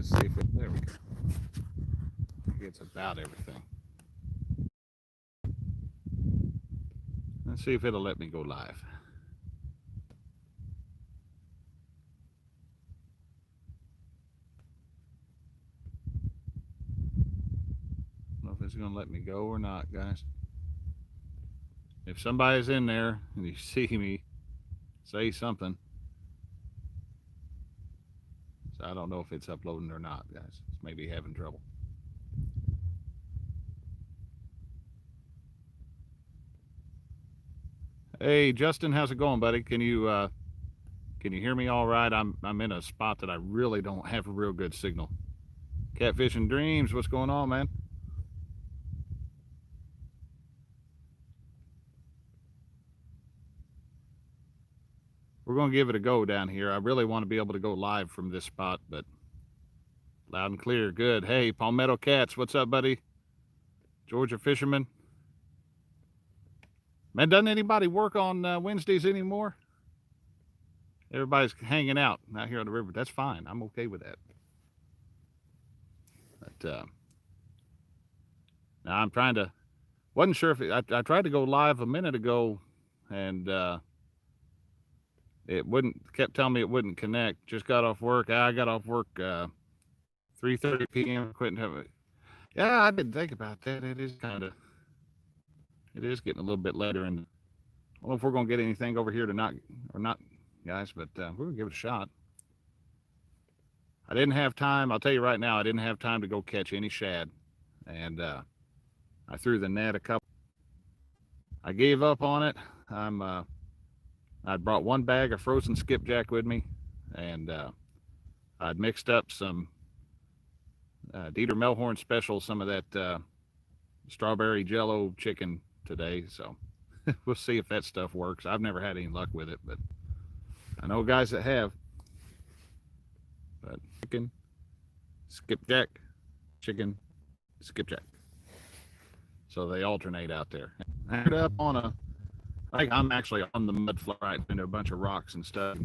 Let's see if it, there we go. It's about everything. Let's see if it'll let me go live. I don't know if it's going to let me go or not, guys. If somebody's in there and you see me, say something. So I don't know if it's uploading or not, guys. It's maybe having trouble. Hey, Justin, how's it going, buddy? Can you hear me all right? I'm in a spot that I really don't have a real good signal. Catfish and Dreams, what's going on, man? We're going to give it a go down here. I really want to be able to go live from this spot, but loud and clear. Good. Hey, Palmetto Cats, what's up, buddy? Georgia Fisherman. Man, doesn't anybody work on Wednesdays anymore? Everybody's hanging out here on the river. That's fine. I'm okay with that. But now I'm trying to. Wasn't sure if I tried to go live a minute ago, and it wouldn't. Kept telling me it wouldn't connect. Just got off work. I got off work 3:30 p.m. Quitting having. Yeah, I didn't think about that. It is kind of. It is getting a little bit later, and I don't know if we're gonna get anything over here tonight or not, guys. But we're gonna give it a shot. I didn't have time. I'll tell you right now, I didn't have time to go catch any shad, and I threw the net a couple. I gave up on it. I'd brought one bag of frozen skipjack with me, and I'd mixed up some Dieter Melhorn special, some of that strawberry jello chicken today. So we'll see if that stuff works. I've never had any luck with it, but I know guys that have. But chicken, skipjack, chicken, skipjack. So they alternate out there. I ended up on I'm actually on the mud floor right into a bunch of rocks and stuff.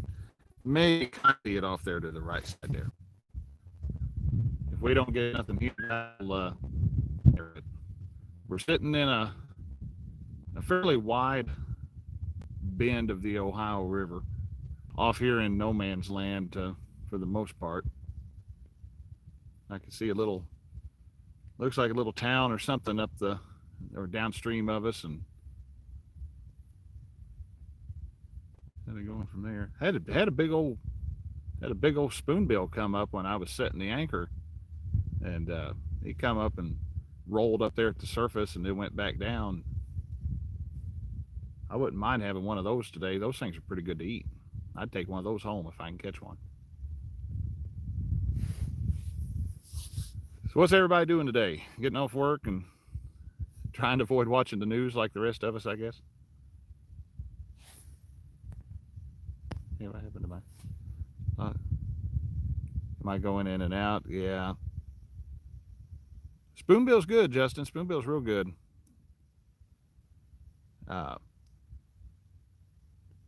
May kind of see it off there to the right side there. If we don't get nothing here, we're sitting in a fairly wide bend of the Ohio River, off here in no man's land for the most part. I can see a little, looks like a little town or something up or downstream of us, and kind of going from there. Had a big old spoonbill come up when I was setting the anchor, and he come up and rolled up there at the surface and then went back down. I wouldn't mind having one of those today. Those things are pretty good to eat. I'd take one of those home if I can catch one. So what's everybody doing today? Getting off work and trying to avoid watching the news like the rest of us, I guess. Yeah, what happened to my... am I going in and out? Yeah. Spoonbill's good, Justin. Spoonbill's real good.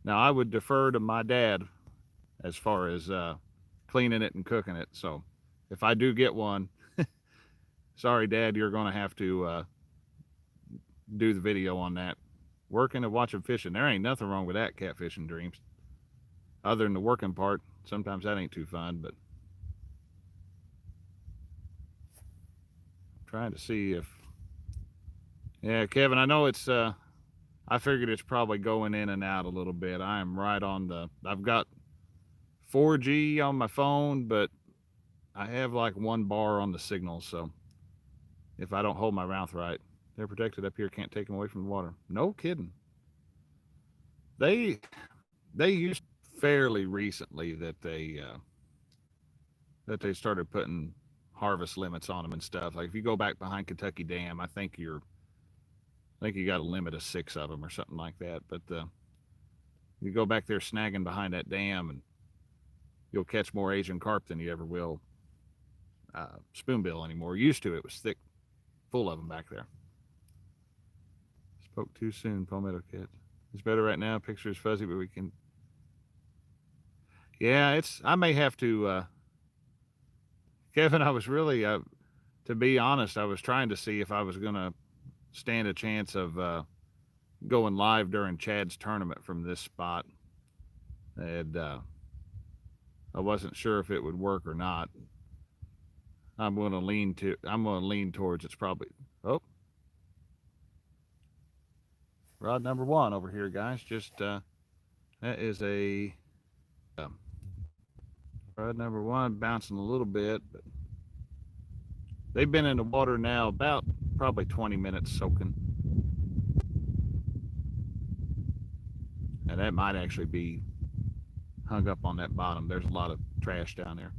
Now, I would defer to my dad as far as cleaning it and cooking it. So if I do get one, sorry, Dad, you're going to have to do the video on that. Working and watching fishing. There ain't nothing wrong with that, Catfish and Dreams. Other than the working part, sometimes that ain't too fun, but I'm trying to see if... Yeah, Kevin, I know it's... I figured it's probably going in and out a little bit. I am right on I've got 4G on my phone, but I have like 1 bar on the signal. So if I don't hold my mouth right, they're protected up here. Can't take them away from the water. No kidding. They used fairly recently that they started putting harvest limits on them and stuff. Like if you go back behind Kentucky Dam, I think you got a limit of 6 of them or something like that. But you go back there snagging behind that dam, and you'll catch more Asian carp than you ever will spoonbill anymore. Used to, it was thick, full of them back there. Spoke too soon, Palmetto Cat. It's better right now. Picture is fuzzy, but we can... Yeah, I may have to... Kevin, I was really, to be honest, I was trying to see if I was going to stand a chance of going live during Chad's tournament from this spot. And I wasn't sure if it would work or not. I'm going to lean towards it's probably. Oh, rod number one over here, guys. Just that is a rod number one, bouncing a little bit, but they've been in the water now about probably 20 minutes soaking. And that might actually be hung up on that bottom. There's a lot of trash down there.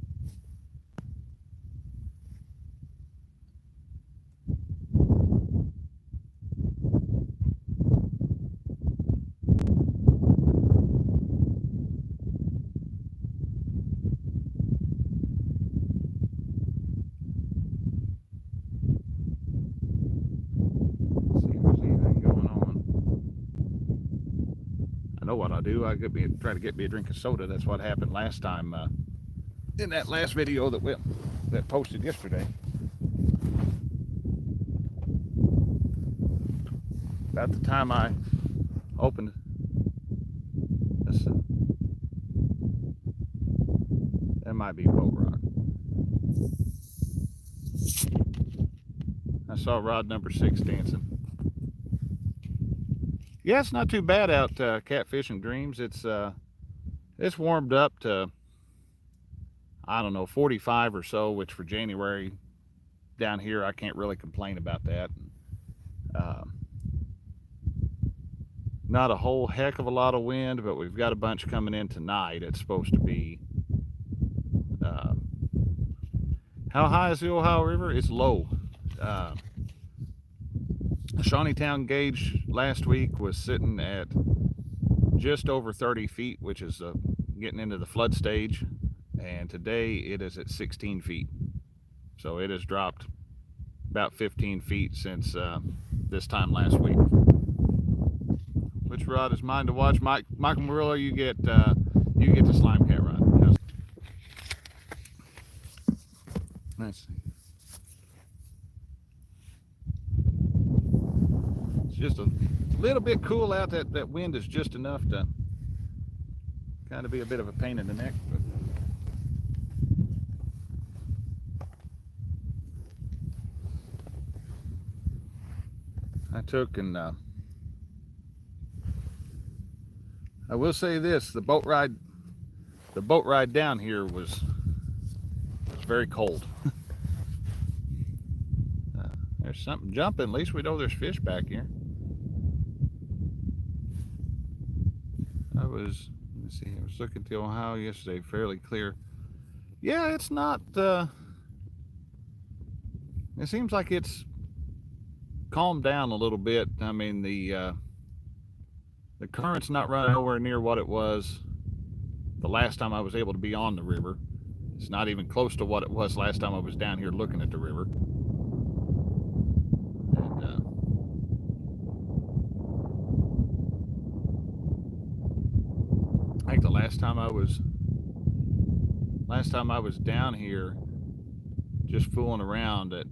Know what I'll do. Try to get me a drink of soda. That's what happened last time in that last video that posted yesterday. About the time I opened this, that might be boat rock. I saw rod number 6 dancing. Yeah, it's not too bad out catfishing Dreams. It's warmed up to, I don't know, 45 or so, which for January down here I can't really complain about that. Not a whole heck of a lot of wind, but we've got a bunch coming in tonight. It's supposed to be how high is the Ohio River? It's low. Shawneetown gauge last week was sitting at just over 30 feet, which is getting into the flood stage, and today it is at 16 feet. So it has dropped about 15 feet since this time last week. Which rod is mine to watch? Michael Murillo, you get the slime cat rod. Nice. Just a little bit cool out. That wind is just enough to kind of be a bit of a pain in the neck. But I took and I will say this: the boat ride down here was very cold. There's something jumping. At least we know there's fish back here. Let's see, I was looking at the Ohio yesterday, fairly clear. Yeah, it's not, it seems like it's calmed down a little bit. I mean, the current's not running nowhere near what it was the last time I was able to be on the river. It's not even close to what it was last time I was down here looking at the river. I think the last time I was down here just fooling around at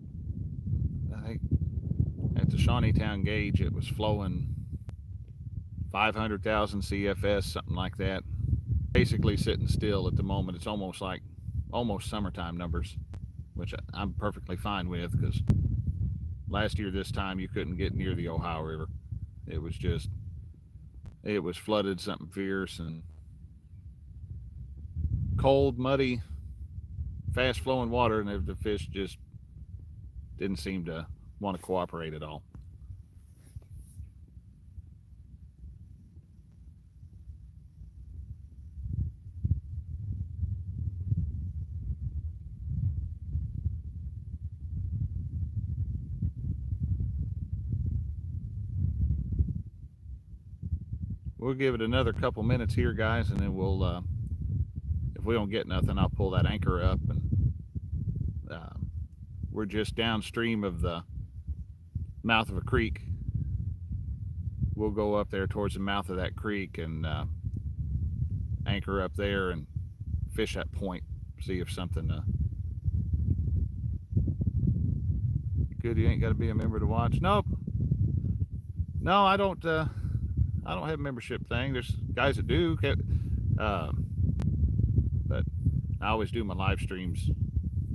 the Shawneetown gauge, it was flowing 500,000 CFS, something like that. Basically sitting still at the moment. It's almost summertime numbers, which I'm perfectly fine with, because last year this time you couldn't get near the Ohio River. It was flooded something fierce and cold, muddy, fast flowing water, and the fish just didn't seem to want to cooperate at all. We'll give it another couple minutes here, guys, and then we'll if we don't get nothing, I'll pull that anchor up, and we're just downstream of the mouth of a creek. We'll go up there towards the mouth of that creek and anchor up there and fish that point, see if something Good, you ain't got to be a member to watch. Nope. No, I don't. I don't have a membership thing. There's guys that do, um, but I always do my live streams,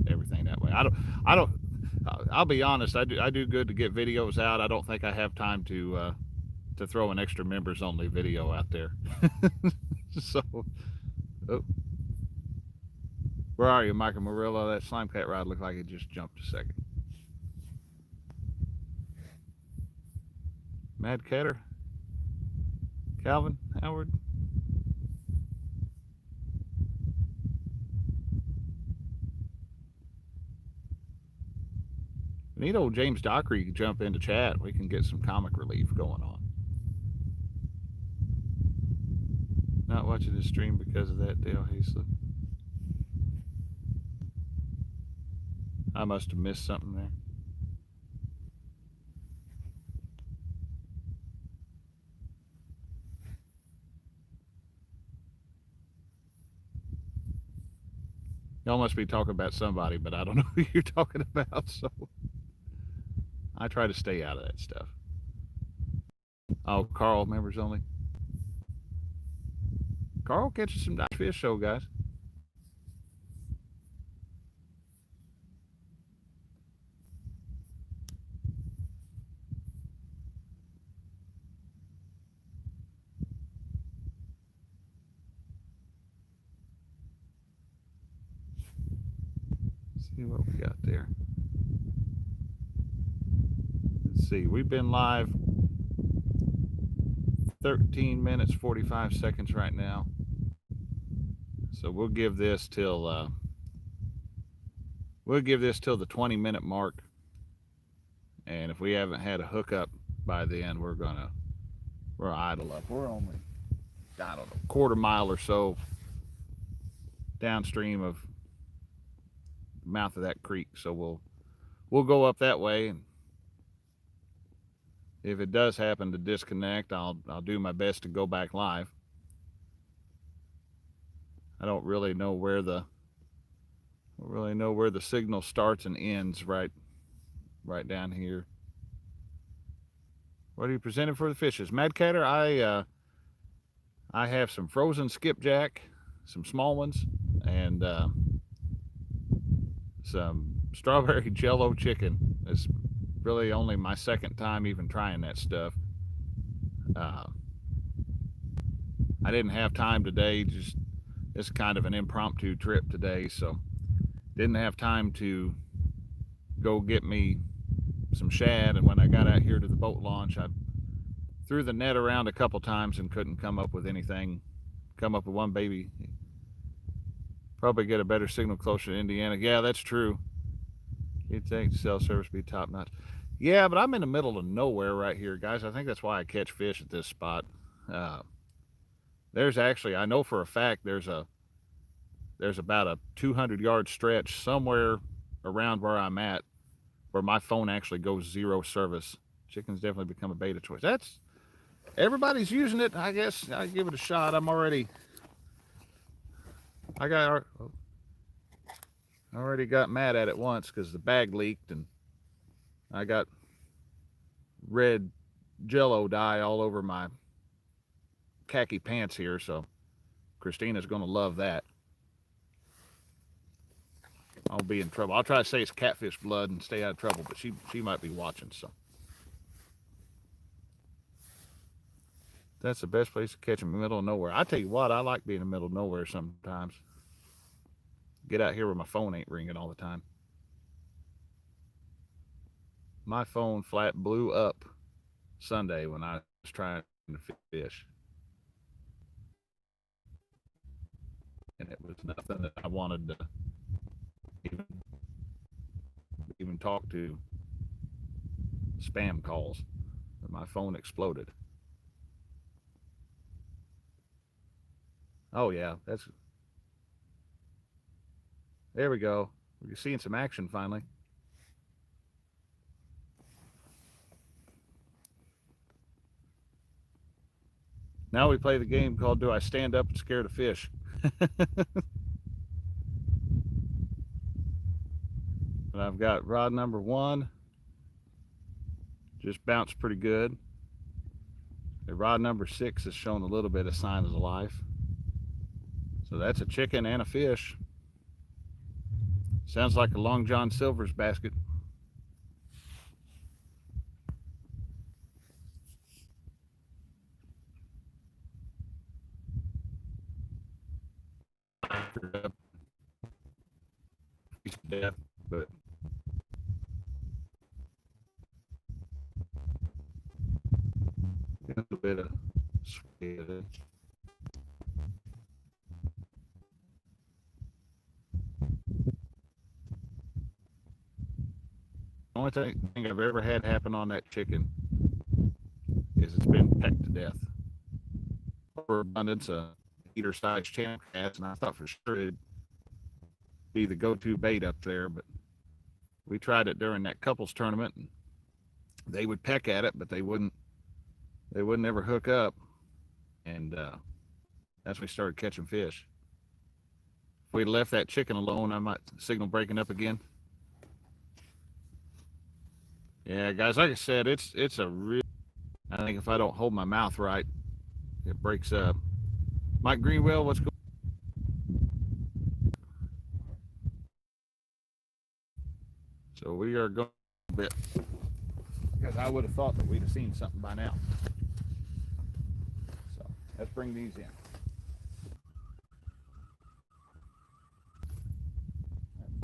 everything that way. I don't. I don't. I'll be honest. I do. I do good to get videos out. I don't think I have time to throw an extra members only video out there. So, oh, where are you, Michael Murillo? That slime cat ride looked like it just jumped a second. Mad Catter, Calvin, Howard. We need old James Dockery to jump into chat. We can get some comic relief going on. Not watching this stream because of that, Dale Hayslip. I must have missed something there. Y'all must be talking about somebody, but I don't know who you're talking about, so I try to stay out of that stuff. Oh, Carl, members only. Carl catches some nice fish, show guys. Let's see what we got there. Let's see. We've been live 13 minutes 45 seconds right now. So we'll give this till the 20-minute mark. And if we haven't had a hookup by then, we're idle up. We're only, I don't know, quarter mile or so downstream of the mouth of that creek. So we'll go up that way, and if it does happen to disconnect, I'll do my best to go back live. I don't really know where the signal starts and ends right down here. What are you presenting for the fishes? Mad Catter, I have some frozen skipjack, some small ones, and some strawberry jello chicken. It's really only my second time even trying that stuff. I didn't have time today. Just it's kind of an impromptu trip today, so didn't have time to go get me some shad. And when I got out here to the boat launch, I threw the net around a couple times and couldn't come up with anything. Come up with one baby. Probably get a better signal closer to Indiana. Yeah, that's true. You'd think cell service be top notch. Yeah, but I'm in the middle of nowhere right here, guys. I think that's why I catch fish at this spot. There's actually, I know for a fact, there's about a 200-yard stretch somewhere around where I'm at where my phone actually goes zero service. Chicken's definitely become a beta choice. Everybody's using it. I guess I give it a shot. I already got mad at it once because the bag leaked and I got red jello dye all over my khaki pants here, so Christina's going to love that. I'll be in trouble. I'll try to say it's catfish blood and stay out of trouble, but she might be watching, so. That's the best place to catch them in the middle of nowhere. I tell you what, I like being in the middle of nowhere sometimes. Get out here where my phone ain't ringing all the time. My phone flat blew up Sunday when I was trying to fish. And it was nothing that I wanted to even talk to. Spam calls. But my phone exploded. Oh yeah, there we go. We're seeing some action finally. Now we play the game called Do I Stand Up and Scare the Fish? And I've got rod number 1 just bounced pretty good. The rod number 6 has shown a little bit of signs of life. So that's a chicken and a fish. Sounds like a Long John Silver's basket. Death, but a little bit of sweet. The only thing I've ever had happen on that chicken is it's been pecked to death. For abundance, a eater-sized champ cats, and I thought for sure it'd be the go-to bait up there, but we tried it during that couples tournament, and they would peck at it, but they wouldn't ever hook up, and that's when we started catching fish. If we'd left that chicken alone, I might signal breaking up again. Yeah, guys, like I said, it's a real. I think if I don't hold my mouth right, it breaks up. Mike Greenwell, what's going? So we are going a bit because I would have thought that we'd have seen something by now. So let's bring these in.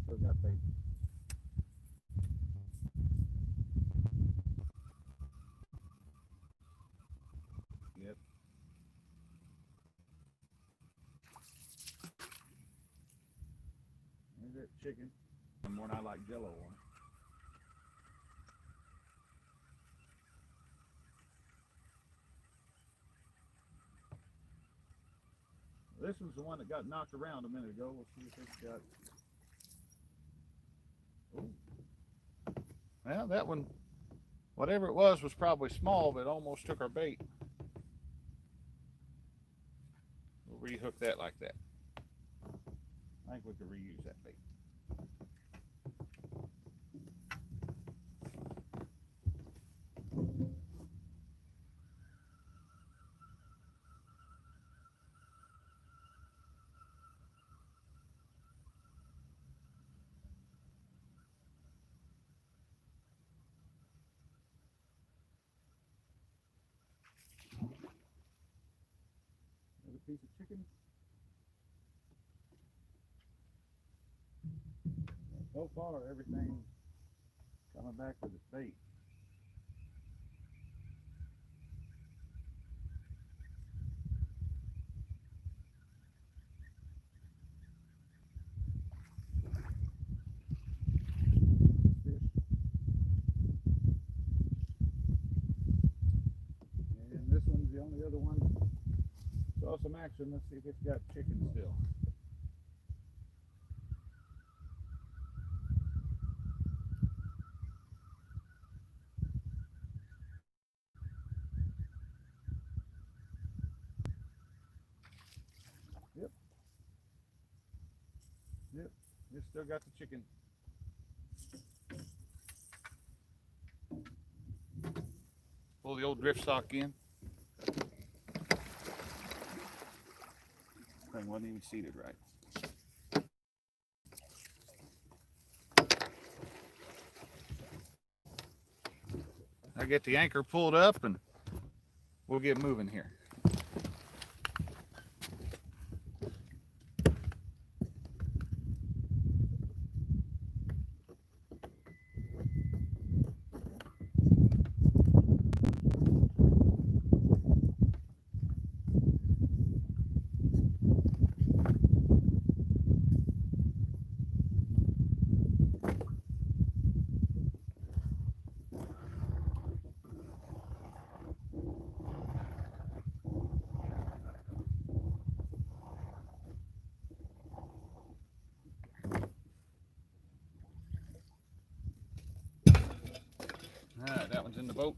Still got bait. Yep. There's that chicken. More than I like Jello on. This was the one that got knocked around a minute ago. We'll see if it's got. Oh. Well, that one, whatever it was probably small, but it almost took our bait. We'll rehook that like that. I think we could reuse that bait. Another piece of chicken. So far, everything coming back with its bait. And this one's the only other one. Saw some action. Let's see if it's got chicken still. Yep. Yep. It's still got the chicken. Pull the old drift stock in. Thing wasn't even seated right. I get the anchor pulled up and we'll get moving here. All right, that one's in the boat.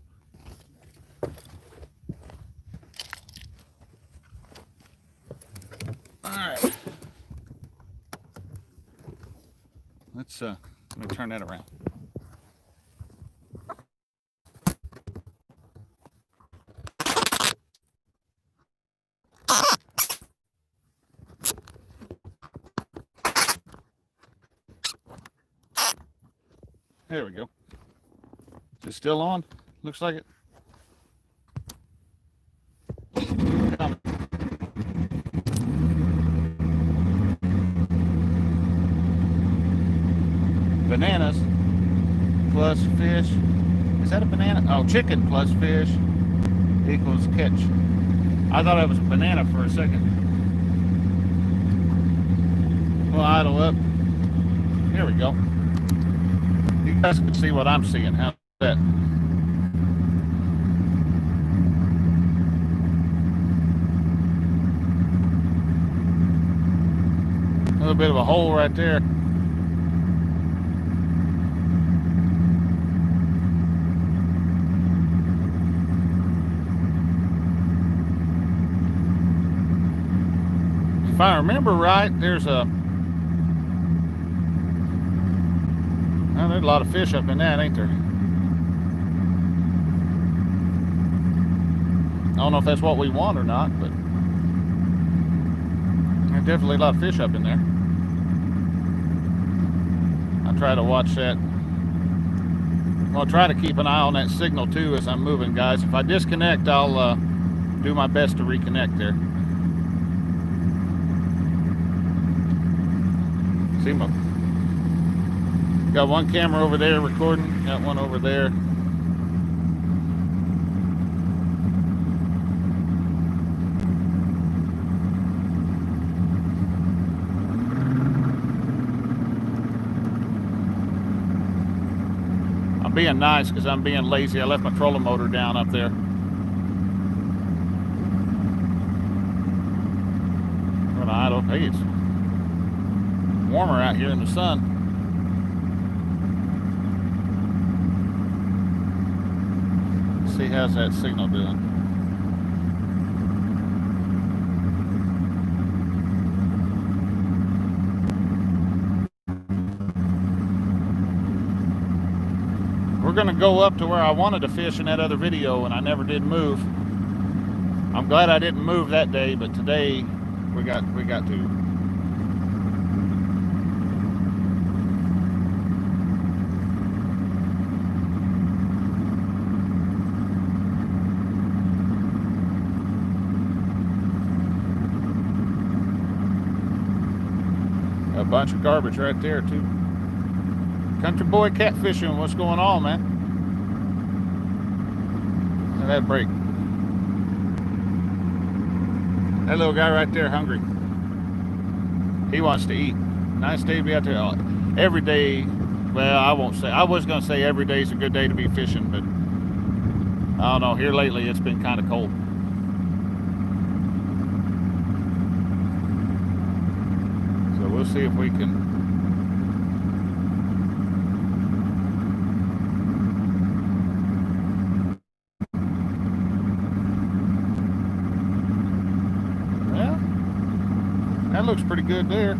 All right. Let me turn that around. There we go. Is it still on? Looks like it. Bananas plus fish. Is that a banana? Oh, chicken plus fish equals catch. I thought it was a banana for a second. We'll idle up. Here we go. You guys can see what I'm seeing. How's that? A little bit of a hole right there. If I remember right, there's a lot of fish up in that, ain't there? I don't know if that's what we want or not, but there's definitely a lot of fish up in there. I try to watch that. I'll try to keep an eye on that signal too as I'm moving, guys. If I disconnect, I'll do my best to reconnect there. See my. Got one camera over there recording, got one over there. I'm being nice because I'm being lazy. I left my trolling motor down up there. I'm gonna idle. Hey, it's warmer out here in the sun. See how's that signal doing. We're gonna go up to where I wanted to fish in that other video and I never did move. I'm glad I didn't move that day, but today we got to. A bunch of garbage right there too. Country boy catfishing, what's going on, man? Look at that break. That little guy right there hungry. He wants to eat. Nice day to be out there. Every day, well, I won't say, I was gonna say every day is a good day to be fishing, but I don't know, here lately it's been kind of cold. We'll see if we can. Well, that looks pretty good there.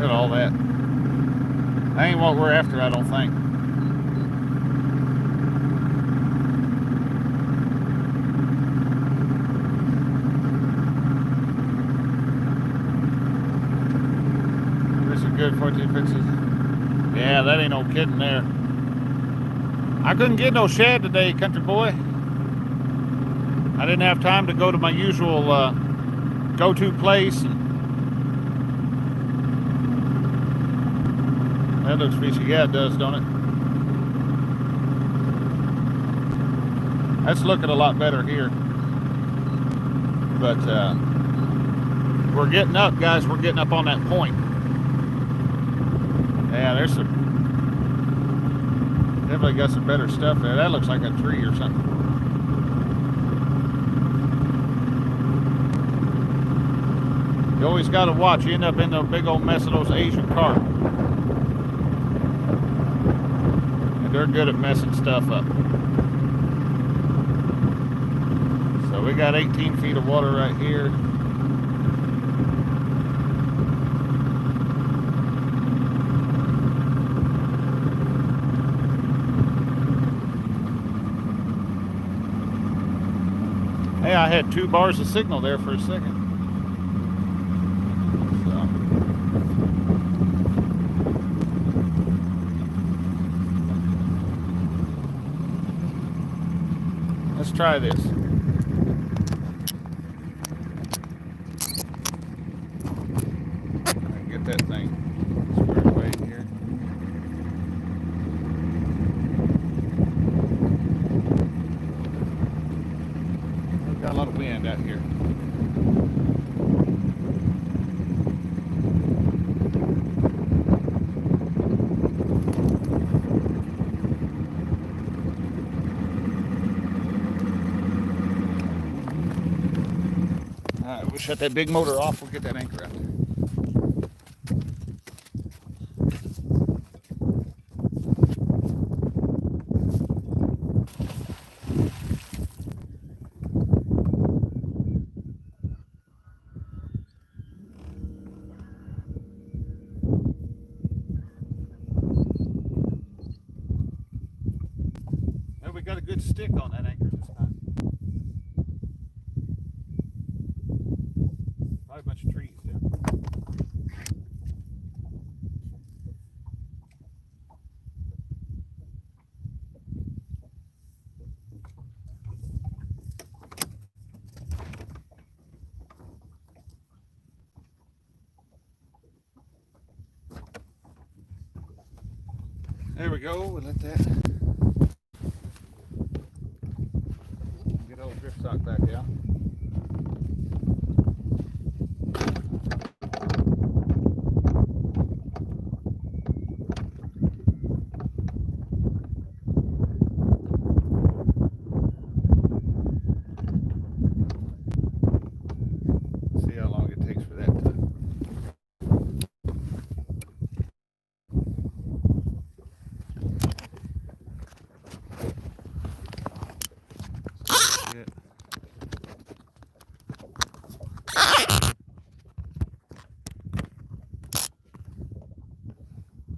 All that. That ain't what we're after, I don't think. This is good 14 fixes. Yeah, that ain't no kidding there. I couldn't get no shad today, country boy. I didn't have time to go to my usual go-to place. That looks fishy. Yeah, it does, don't it? That's looking a lot better here. But we're getting up, guys. We're getting up on that point. Yeah, there's some. Definitely got some better stuff there. That looks like a tree or something. The always got to watch. You end up in the big old mess of those Asian carp. And they're good at messing stuff up. So we got 18 feet of water right here. Hey, I had 2 bars of signal there for a second. So. Let's try this. Get that thing squared away here. We've got a lot of wind out here. Alright, we'll shut that big motor off. We'll get that anchor out. We got a good stick on that anchor this time. Probably a bunch of trees there. There we go. We'll let that get old drift sock back out. See how long it takes for that to.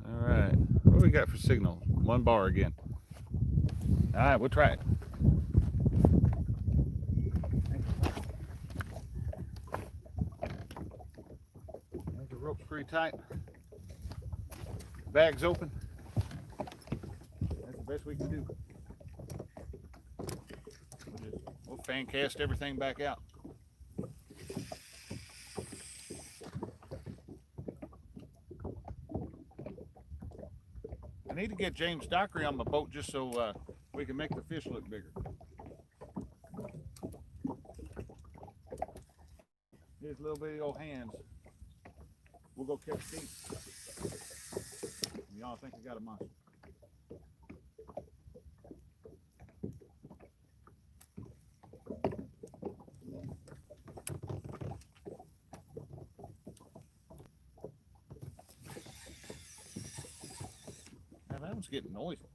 Alright, what do we got for signal? 1 bar again. Alright, we'll try it. The rope's pretty tight. Bag's open. That's the best we can do. We'll fan cast everything back out. I need to get James Dockery on my boat just so we can make the fish look bigger. His little bitty old hands. We'll go catch these. Y'all think I got a monster. Now that one's getting noisy.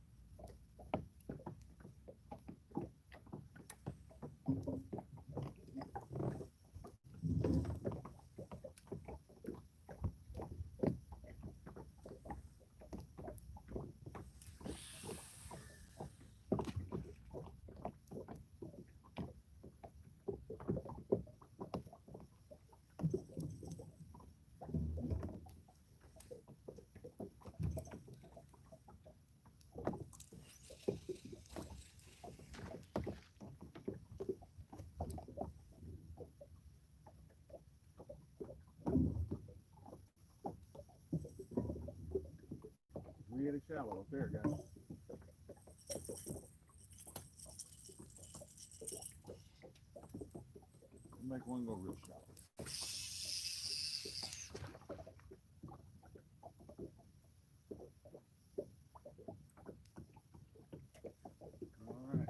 Really shallow up there, guys. We'll make one go real shallow. All right.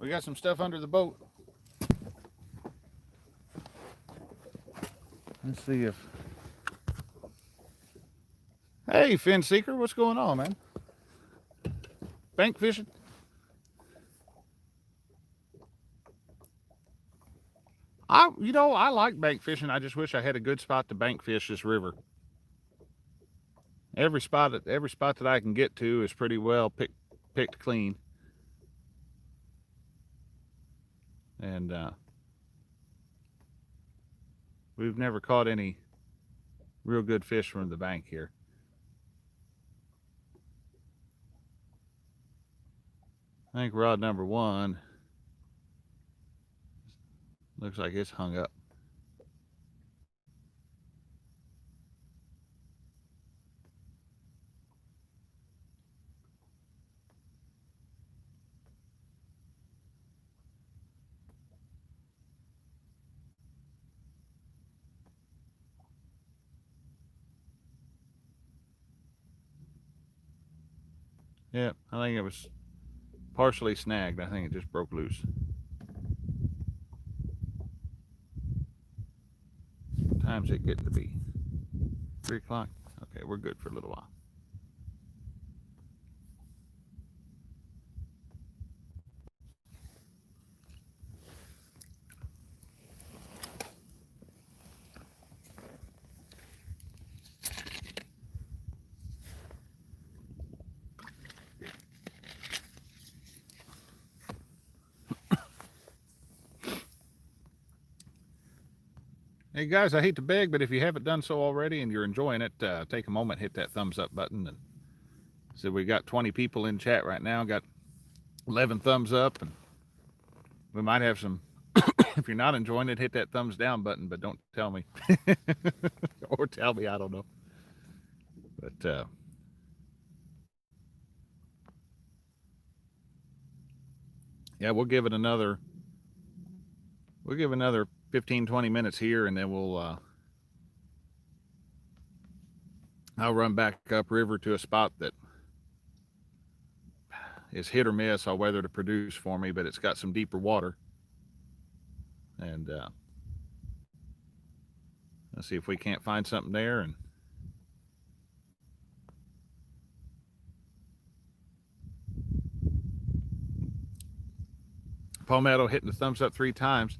We got some stuff under the boat. Let's see if... Hey, Fin Seeker, what's going on, man? Bank fishing? I like bank fishing. I just wish I had a good spot to bank fish this river. Every spot that I can get to is pretty well picked clean. And we've never caught any real good fish from the bank here. I think rod number 1 looks like it's hung up. Yeah, I think it was partially snagged. I think it just broke loose. What time's it getting to be? 3 o'clock? Okay, we're good for a little while. Hey guys, I hate to beg, but if you haven't done so already and you're enjoying it, take a moment, hit that thumbs up button. And so we got 20 people in chat right now, got 11 thumbs up, and we might have some. If you're not enjoying it, hit that thumbs down button, but don't tell me. Or tell me, I don't know. But yeah, we'll give another 15-20 minutes here, and then I'll run back upriver to a spot that is hit or miss on whether to produce for me, but it's got some deeper water. And let's see if we can't find something there. And Palmetto hitting the thumbs up 3 times.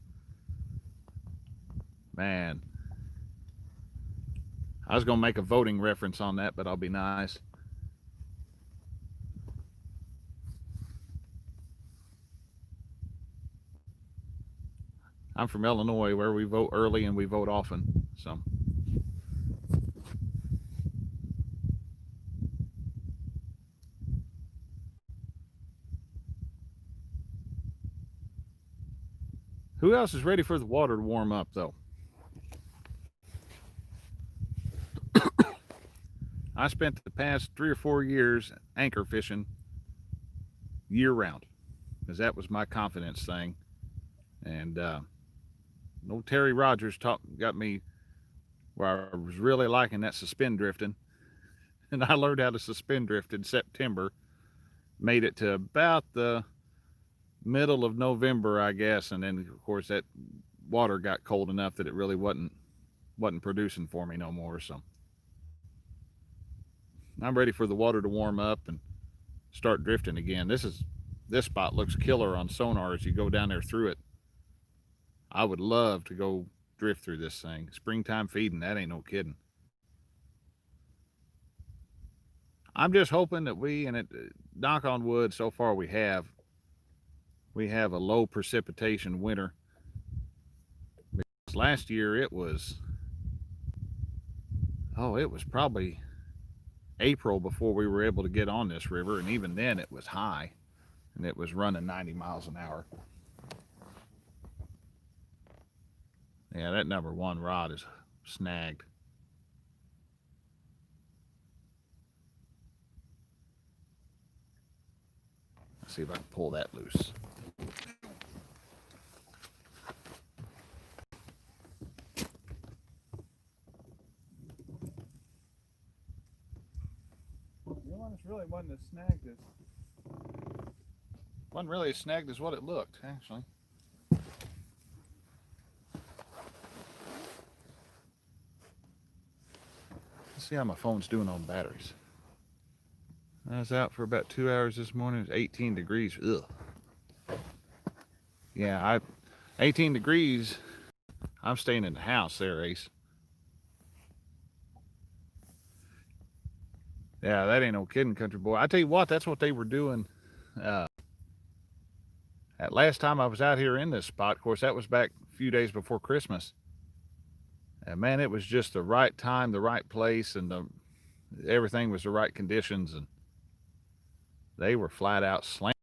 Man, I was going to make a voting reference on that, but I'll be nice. I'm from Illinois, where we vote early and we vote often. So who else is ready for the water to warm up, though? I spent the past 3 or 4 years anchor fishing year round, because that was my confidence thing. And old Terry Rogers got me where I was really liking that suspend drifting. And I learned how to suspend drift in September. Made it to about the middle of November, I guess. And then, of course, that water got cold enough that it really wasn't producing for me no more. So I'm ready for the water to warm up and start drifting again. This spot looks killer on sonar as you go down there through it. I would love to go drift through this thing. Springtime feeding, that ain't no kidding. I'm just hoping that knock on wood, so far we have a low precipitation winter. Because last year it was probably April before we were able to get on this river, and even then it was high, and it was running 90 miles an hour. Yeah, that number 1 rod is snagged. Let's see if I can pull that loose. The one that's really wanting to snag this Wasn't really as snagged as what it looked, actually. Let's see how my phone's doing on batteries. I was out for about 2 hours this morning. It was 18 degrees. Ugh. Yeah, 18 degrees. I'm staying in the house there, Ace. Yeah, that ain't no kidding, country boy. I tell you what, that's what they were doing. That last time I was out here in this spot, of course, that was back a few days before Christmas. And man, it was just the right time, the right place, and everything was the right conditions, and they were flat out slammed.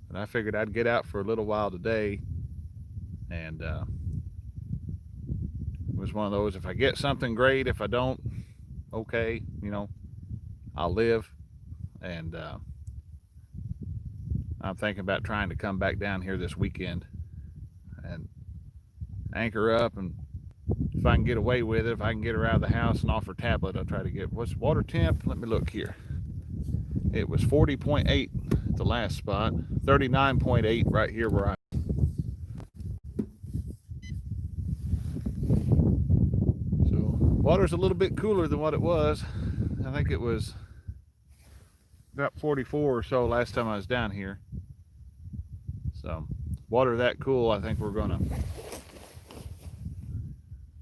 And I figured I'd get out for a little while today, and it was one of those, if I get something, great. If I don't, okay, I'll live. And I'm thinking about trying to come back down here this weekend and anchor up, and if I can get away with it, if I can get her out of the house and off her tablet, I'll try to get, what's water temp? Let me look here. It was 40.8 at the last spot, 39.8 right here where So water's a little bit cooler than what it was. I think it was about 44 or so last time I was down here. So water that cool, I think we're gonna,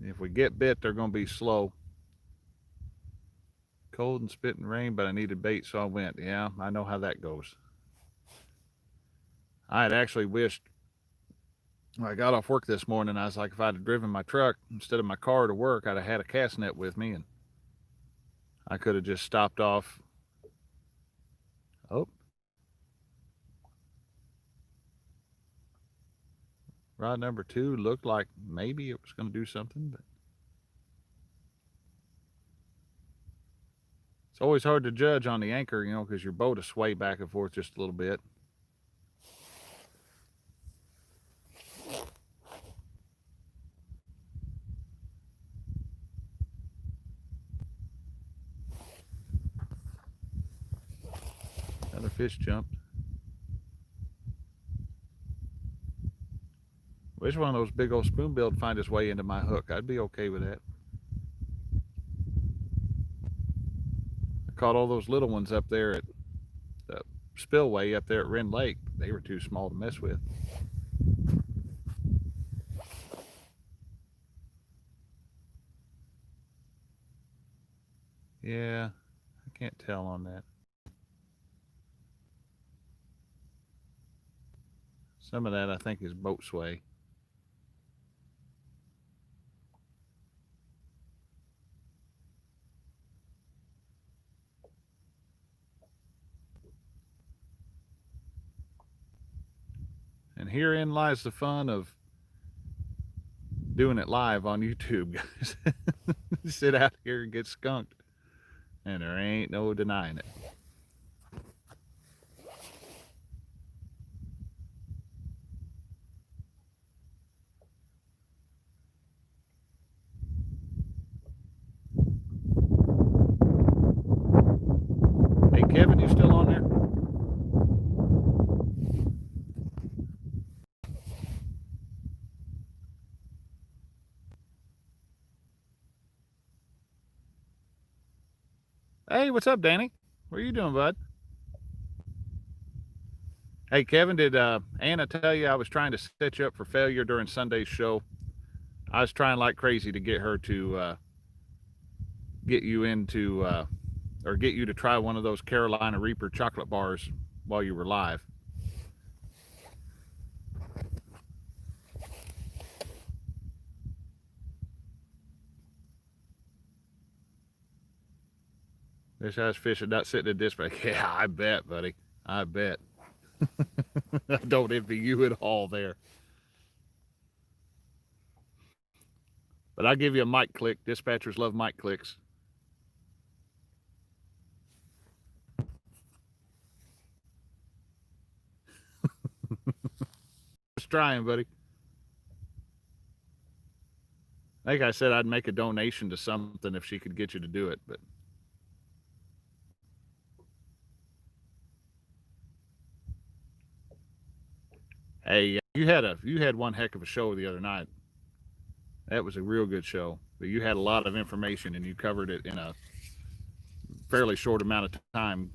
if we get bit, they're gonna be slow. Cold and spitting rain, but I needed bait, so I went. Yeah, I know how that goes. I had actually wished, when I got off work this morning, I was like, if I'd have driven my truck instead of my car to work, I'd have had a cast net with me, and I could have just stopped off. Oh. Rod number 2 looked like maybe it was going to do something, but it's always hard to judge on the anchor, because your boat will sway back and forth just a little bit. Another fish jumped. Wish one of those big old spoonbill would find its way into my hook. I'd be okay with that. I caught all those little ones up there at the spillway up there at Wren Lake. They were too small to mess with. Yeah, I can't tell on that. Some of that I think is boat sway. And herein lies the fun of doing it live on YouTube, guys. Sit out here and get skunked, and there ain't no denying it. Hey Kevin, you still on there? Hey, what's up, Danny? What are you doing, bud? Hey, Kevin, did Anna tell you I was trying to set you up for failure during Sunday's show? I was trying like crazy to get her to get you into, or get you to try one of those Carolina Reaper chocolate bars while you were live. This guy's fishing, not sitting in dispatch. Yeah, I bet, buddy. I bet. I don't envy you at all there. But I'll give you a mic click. Dispatchers love mic clicks. Just trying, buddy. Like I said, I'd make a donation to something if she could get you to do it. But hey, you had one heck of a show the other night. That was a real good show. But you had a lot of information and you covered it in a fairly short amount of time.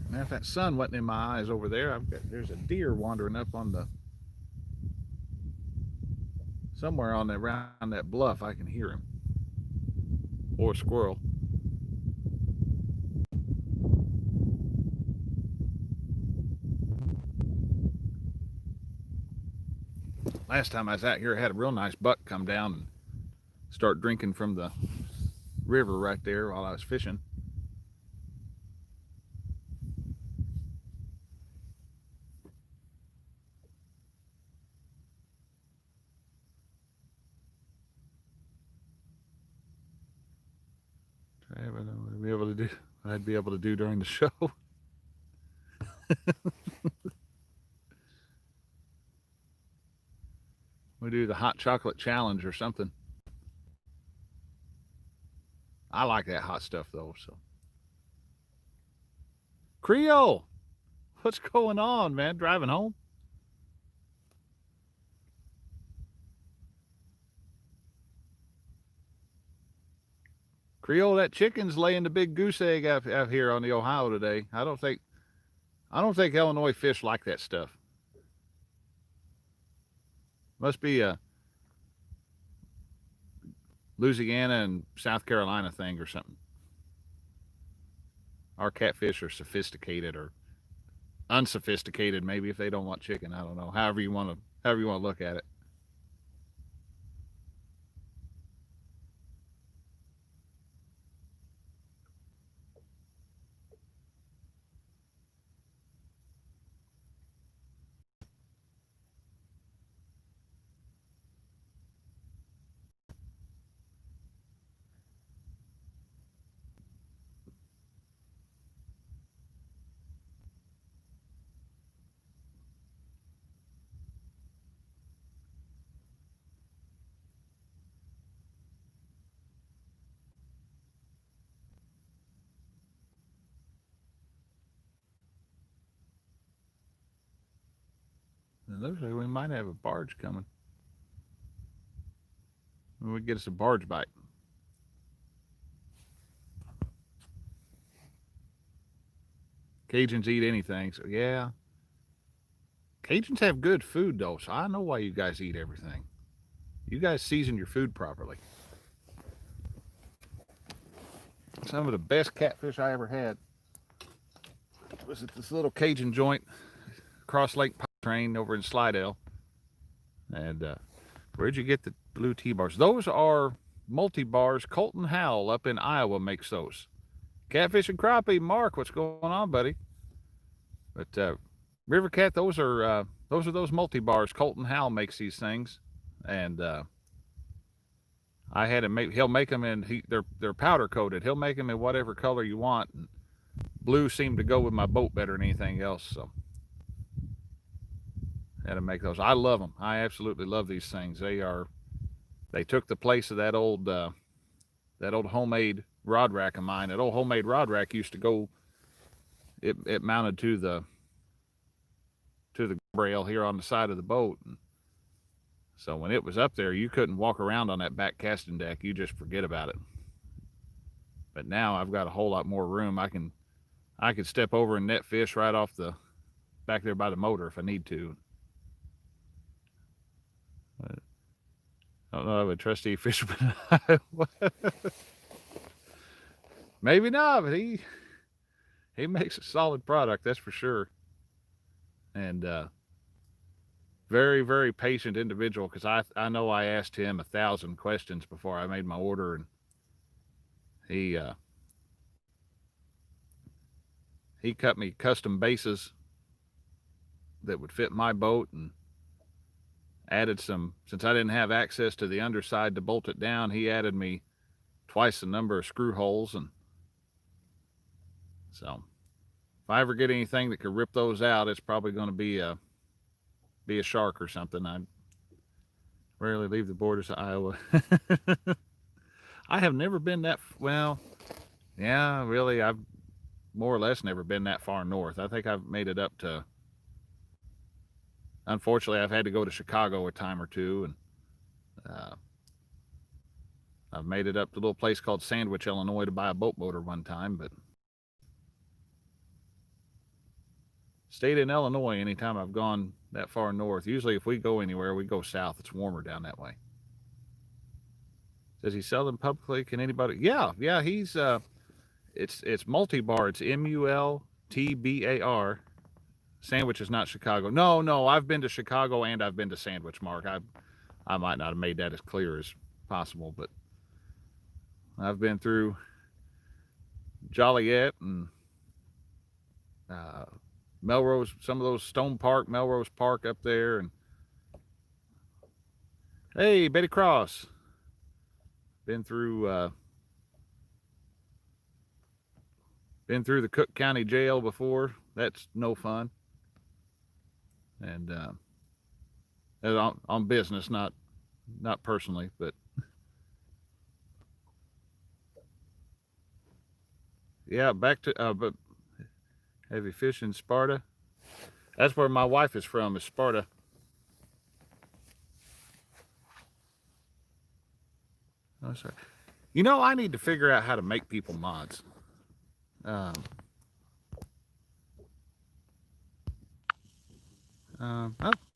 Now, if that sun wasn't in my eyes over there, there's a deer wandering up on the somewhere on that around that bluff. I can hear him, or a squirrel. Last time I was out here, I had a real nice buck come down and start drinking from the river right there while I was fishing. I'd be able to do what I'd be able to do during the show. We do the hot chocolate challenge or something. I like that hot stuff though. So Creole, what's going on, man? Driving home? Creole, that chicken's laying the big goose egg out here on the Ohio today. I don't think Illinois fish like that stuff. Must be a Louisiana and South Carolina thing or something. Our catfish are sophisticated or unsophisticated, maybe if they don't want chicken. I don't know. However you want to look at it. It looks like we might have a barge coming. We get us a barge bite. Cajuns eat anything, so yeah. Cajuns have good food though, so I know why you guys eat everything. You guys season your food properly. Some of the best catfish I ever had was at this little Cajun joint, Cross Lake Train over in Slidell. And where'd you get the blue T-bars? Those are multi-bars. Colton Howell up in Iowa makes those. Catfish and crappie. Mark, what's going on, buddy? But River Cat, those are those multi-bars. Colton Howell makes these things, and I had him make. He'll make them in. They're powder coated. He'll make them in whatever color you want. And blue seemed to go with my boat better than anything else, so I had to make those. I love them. I absolutely love these things. They took the place of that old homemade rod rack of mine. That old homemade rod rack used to go. It mounted to the rail here on the side of the boat. And so when it was up there, you couldn't walk around on that back casting deck. You just forget about it. But now I've got a whole lot more room. I can step over and net fish right off the back there by the motor if I need to. I don't know if a trustee fisherman. Maybe not, but he makes a solid product, that's for sure. And very, very patient individual, because I know I asked him 1,000 questions before I made my order, and he cut me custom bases that would fit my boat, and added some, since I didn't have access to the underside to bolt it down, he added me twice the number of screw holes. And so if I ever get anything that could rip those out, it's probably going to be a shark or something. I rarely leave the borders of Iowa. I have never been that well. Yeah, really, I've more or less never been that far north. I think I've made it up to. Unfortunately, I've had to go to Chicago a time or two, and uh, I've made it up to a little place called Sandwich, Illinois, to buy a boat motor one time. But stayed in Illinois anytime I've gone that far north. Usually, if we go anywhere, we go south. It's warmer down that way. Does he sell them publicly? Can anybody? Yeah, yeah. He's it's multi-bar. It's MULTBAR. Sandwich is not Chicago. No, no. I've been to Chicago and I've been to Sandwich, Mark. I might not have made that as clear as possible, but I've been through Joliet and Melrose, some of those Stone Park, Melrose Park up there, and hey, Betty Cross. Been through the Cook County Jail before. That's no fun. And on business, not personally, but yeah, back to but heavy fish in Sparta. That's where my wife is from, is Sparta. Oh, sorry. You know, I need to figure out how to make people mods. Oh,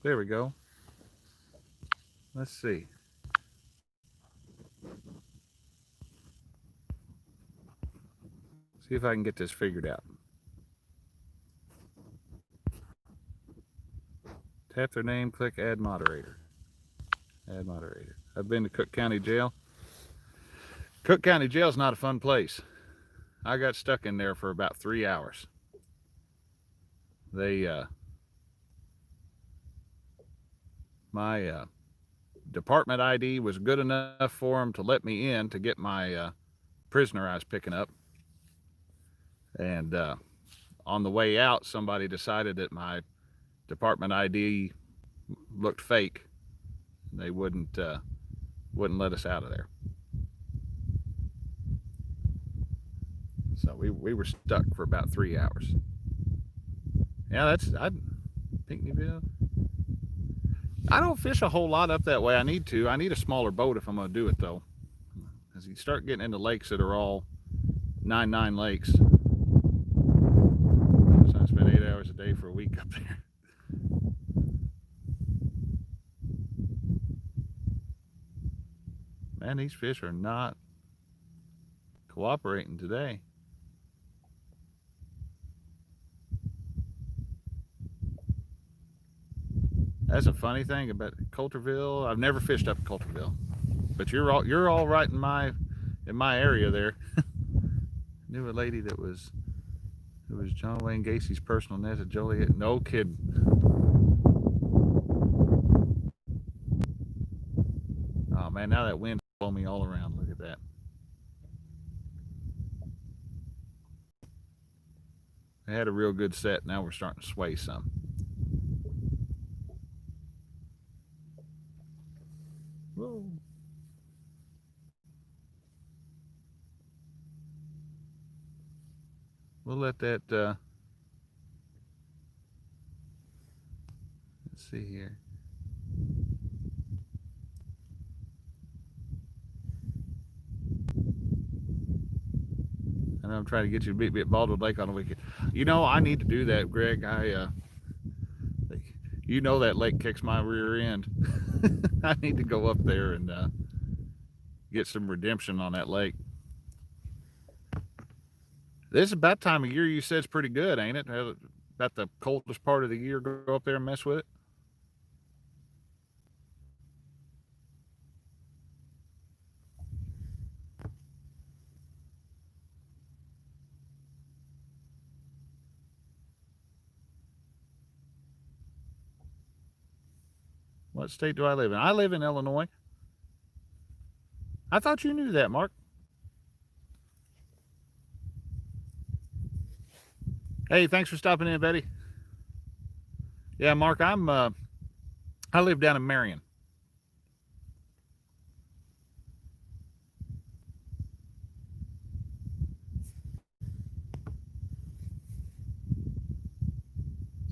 there we go. Let's see. See if I can get this figured out. Tap their name, click add moderator. Add moderator. I've been to Cook County Jail. Cook County Jail is not a fun place. I got stuck in there for about 3 hours. My department ID was good enough for them to let me in to get my prisoner I was picking up. And on the way out, somebody decided that my department ID looked fake. They wouldn't let us out of there. So we were stuck for about 3 hours. Yeah, Pinckneyville. I don't fish a whole lot up that way. I need to. I need a smaller boat if I'm going to do it, though. As you start getting into lakes that are all 9 lakes. So I spent 8 hours a day for a week up there. Man, these fish are not cooperating today. That's a funny thing about Coulterville. I've never fished up Coulterville, but you're all right in my area there. Knew a lady who was John Wayne Gacy's personal net at Joliet. No kidding. Oh man, now that wind blow me all around. Look at that. I had a real good set. Now we're starting to sway some. Whoa. We'll let that. Let's see here. And I'm trying to get you to beat Baldwin Lake on the weekend. You know, I need to do that, Greg. You know that lake kicks my rear end. I need to go up there and get some redemption on that lake. This is about time of year you said it's pretty good, ain't it? About the coldest part of the year, go up there and mess with it. What state do I live in? I live in Illinois. I thought you knew that, Mark. Hey, thanks for stopping in, Betty. Yeah, Mark, I live down in Marion.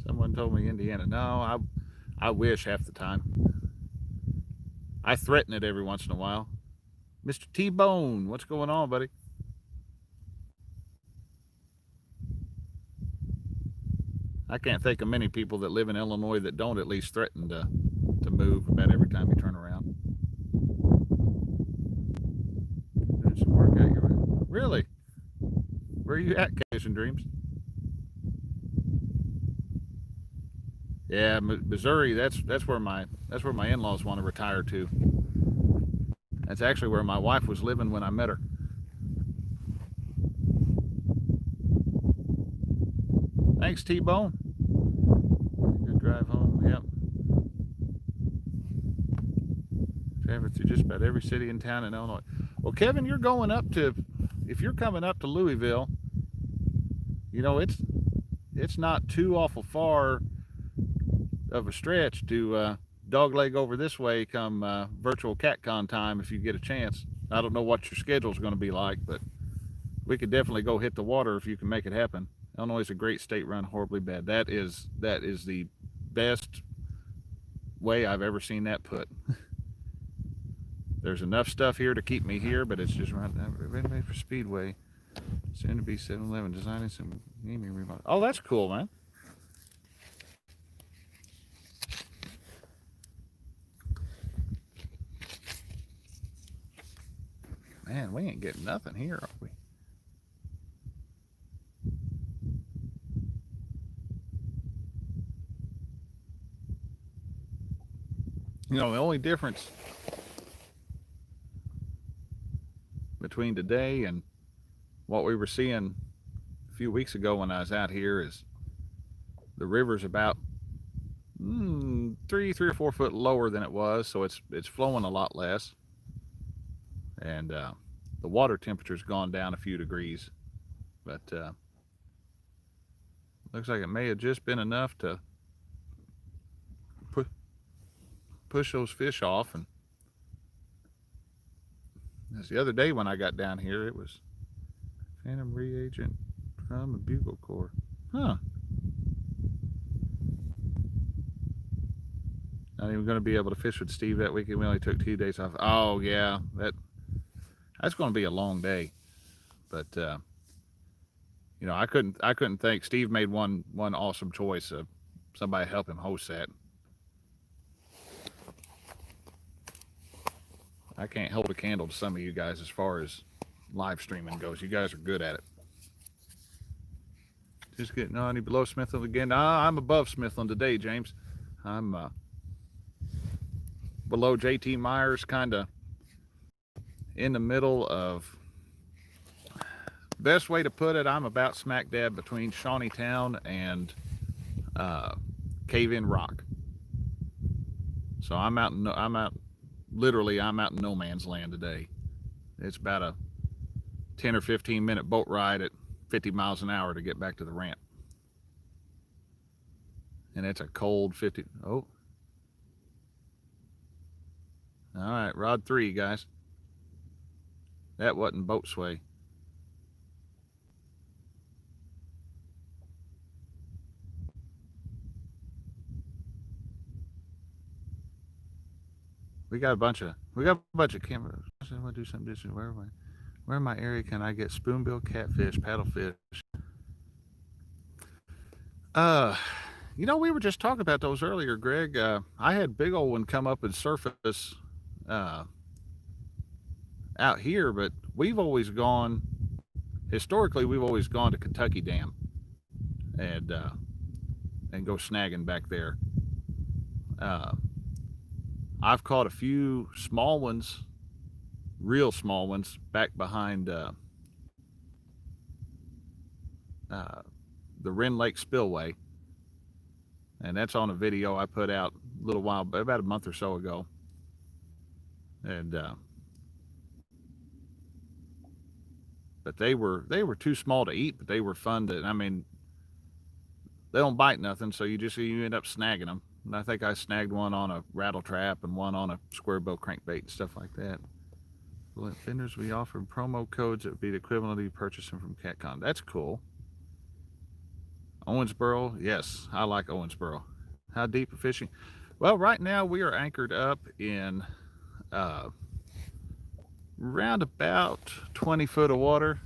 Someone told me Indiana. No, I wish half the time. I threaten it every once in a while. Mr. T-Bone, what's going on, buddy? I can't think of many people that live in Illinois that don't at least threaten to move about every time you turn around. Doing some work out your way. Really? Where are you at, Cation Dreams? Yeah, Missouri. That's where my in-laws want to retire to. That's actually where my wife was living when I met her. Thanks, T-Bone. Good drive home. Yep. Travel through just about every city and town in Illinois. Well, Kevin, if you're coming up to Louisville, you know it's not too awful far of a stretch to dogleg over this way come virtual CatCon time if you get a chance. I don't know what your schedule's going to be like, but we could definitely go hit the water if you can make it happen. Illinois is a great state run horribly bad. That is the best way I've ever seen that put. There's enough stuff here to keep me here, but it's just right now. Ready for Speedway. Soon to be 7-Eleven. Designing some gaming remodel. Oh, that's cool, man. Man, we ain't getting nothing here, are we? You know, the only difference between today and what we were seeing a few weeks ago when I was out here is the river's about 3 or 4 foot lower than it was, so it's flowing a lot less, and the water temperature's gone down a few degrees, but looks like it may have just been enough to push those fish off. And as the other day when I got down here, it was Phantom Reagent from a Bugle Core. Huh. Not even going to be able to fish with Steve that weekend. We only took 2 days off. Oh yeah, that's going to be a long day. But you know, I couldn't think. Steve made one awesome choice of somebody to help him host that. I can't hold a candle to some of you guys as far as live streaming goes. You guys are good at it. Just getting on. You below Smithland again? I'm above Smithland today, James. I'm below JT Myers, kind of in the middle of. Best way to put it, I'm about smack dab between Shawneetown and Cave In Rock. So I'm out in no man's land today. It's about a 10 or 15 minute boat ride at 50 miles an hour to get back to the ramp. And it's a cold 50. Oh. All right, rod 3, guys. That wasn't boat sway. We got a bunch of cameras. I want to do something different. Where in my area can I get spoonbill catfish, paddlefish? You know, we were just talking about those earlier, Greg. I had big old one come up and surface out here, but historically we've always gone to Kentucky Dam and go snagging back there. I've caught a few small ones, real small ones, back behind the Wren Lake Spillway. and that's on a video I put out a little while, about a month or so ago. And but they were too small to eat, but they were fun to. I mean, they don't bite nothing, so you end up snagging them. And I think I snagged one on a rattle trap and one on a square bill crankbait and stuff like that. Vendors, we offer promo codes that would be the equivalent of you purchasing from CatCon. That's cool. Owensboro, yes, I like Owensboro. How deep of fishing? Well, right now we are anchored up in round about 20 foot of water,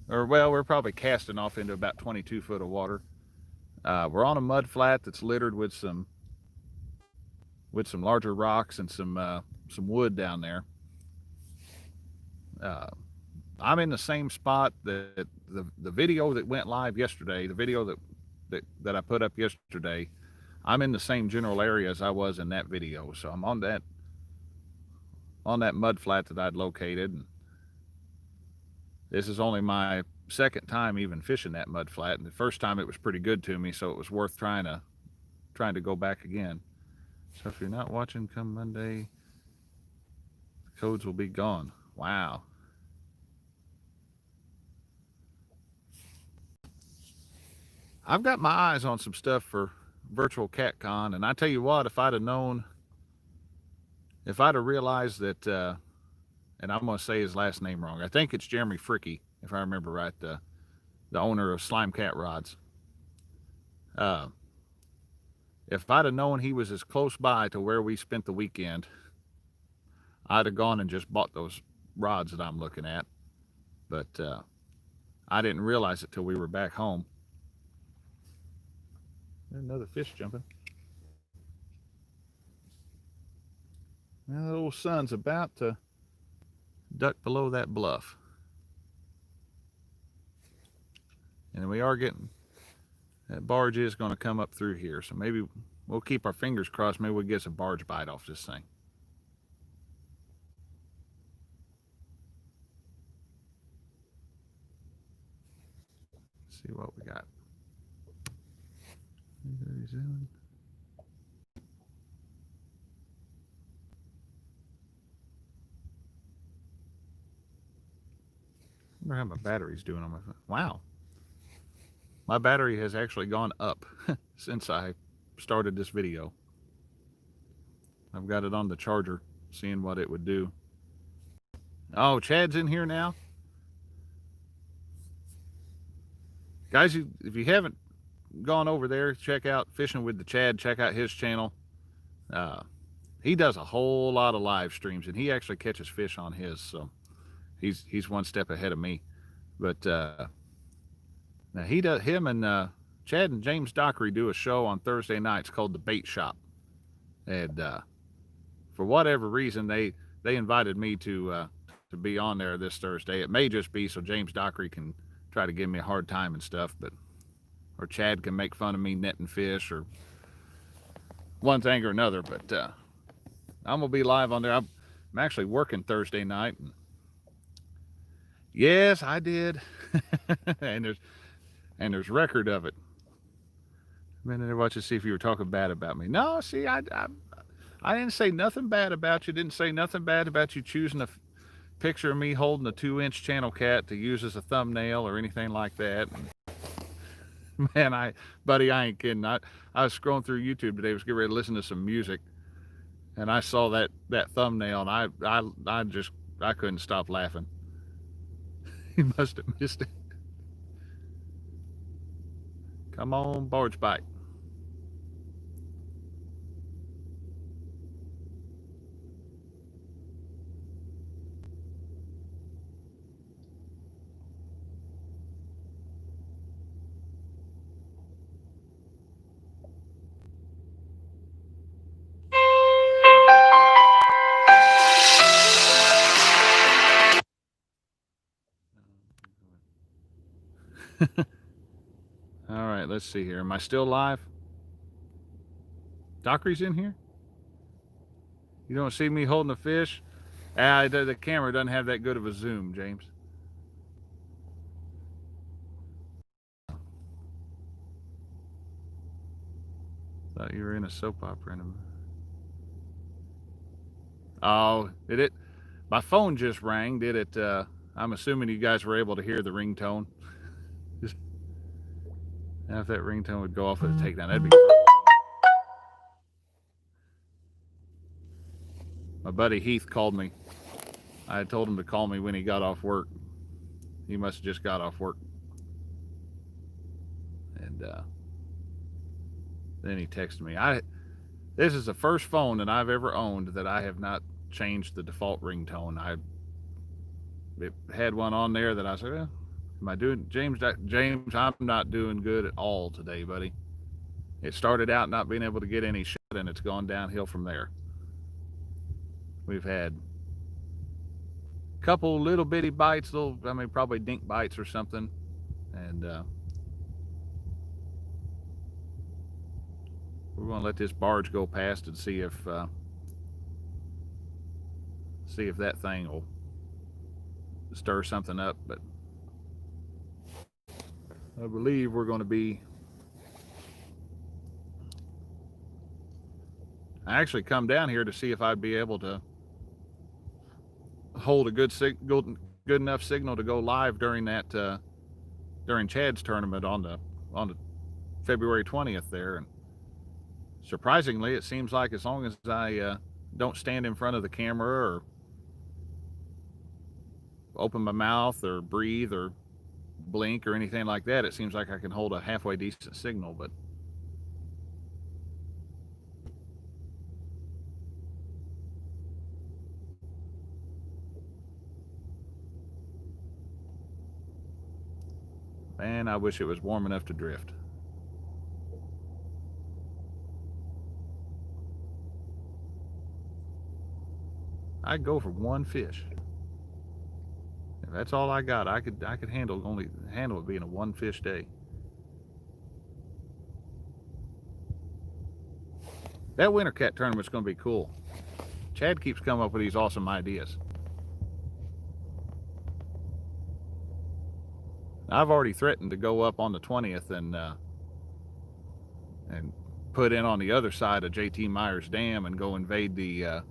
or well, we're probably casting off into about 22 foot of water. We're on a mud flat that's littered with some larger rocks and some wood down there. Uh, I'm in the same spot that the video that went live yesterday, the video that I put up yesterday. I'm in the same general area as I was in that video, so I'm on that mud flat that I'd located. And this is only my second time even fishing that mud flat, and the first time it was pretty good to me, so it was worth trying to go back again. So if you're not watching come Monday, the codes will be gone. Wow. I've got my eyes on some stuff for virtual CatCon, and I tell you what, if I'd have realized that, and I'm going to say his last name wrong. I think it's Jeremy Fricky, if I remember right, the owner of Slime Cat Rods. If I'd have known he was as close by to where we spent the weekend, I'd have gone and just bought those rods that I'm looking at. But I didn't realize it till we were back home. Another fish jumping. Now the old sun's about to duck below that bluff. And we are getting, that barge is going to come up through here. So maybe we'll keep our fingers crossed. Maybe we'll get some barge bite off this thing. Let's see what we got. I wonder how my battery's doing on my phone. Wow. My battery has actually gone up since I started this video. I've got it on the charger, seeing what it would do. Oh, Chad's in here now. Guys, if you haven't gone over there, check out Fishing with the Chad. Check out his channel. He does a whole lot of live streams, and he actually catches fish on his, so he's one step ahead of me. But now he does, him and Chad and James Dockery do a show on Thursday nights called The Bait Shop, and for whatever reason they invited me to be on there this Thursday. It may just be so James Dockery can try to give me a hard time and stuff, but or Chad can make fun of me netting fish or one thing or another. But I'm gonna be live on there. I'm actually working Thursday night. And yes, I did. and there's record of it. A minute, watch to see if you were talking bad about me. No, see, I didn't say nothing bad about you. Didn't say nothing bad about you choosing a picture of me holding a 2-inch channel cat to use as a thumbnail or anything like that. Man, buddy, I ain't kidding. I was scrolling through YouTube today, was getting ready to listen to some music, and I saw that thumbnail, and I couldn't stop laughing. You must have missed it. Come on, barge bite. All right, let's see here. Am I still live? Dockery's in here? You don't see me holding a fish? The camera doesn't have that good of a zoom, James. Thought you were in a soap opera. Oh, did it? My phone just rang. Did it? I'm assuming you guys were able to hear the ringtone. Just if that ringtone would go off with a takedown, that'd be perfect. My buddy Heath called me. I had told him to call me when he got off work. He must have just got off work. And then he texted me. This is the first phone that I've ever owned that I have not changed the default ringtone. It had one on there that I said, well, am I doing James? I'm not doing good at all today, buddy. It started out not being able to get any shot, and it's gone downhill from there. We've had a couple little bitty bites, probably dink bites or something, and we're going to let this barge go past and see if that thing will stir something up. But I believe we're going to be. I actually come down here to see if I'd be able to hold a good enough signal to go live during that during Chad's tournament on the February 20th there. And surprisingly, it seems like as long as I don't stand in front of the camera or open my mouth or breathe or blink or anything like that, it seems like I can hold a halfway decent signal. But man, I wish it was warm enough to drift. I'd go for one fish. If that's all I got, I could handle it being a one fish day. That winter cat tournament's going to be cool. Chad keeps coming up with these awesome ideas. I've already threatened to go up on the 20th and put in on the other side of JT Myers Dam and go invade the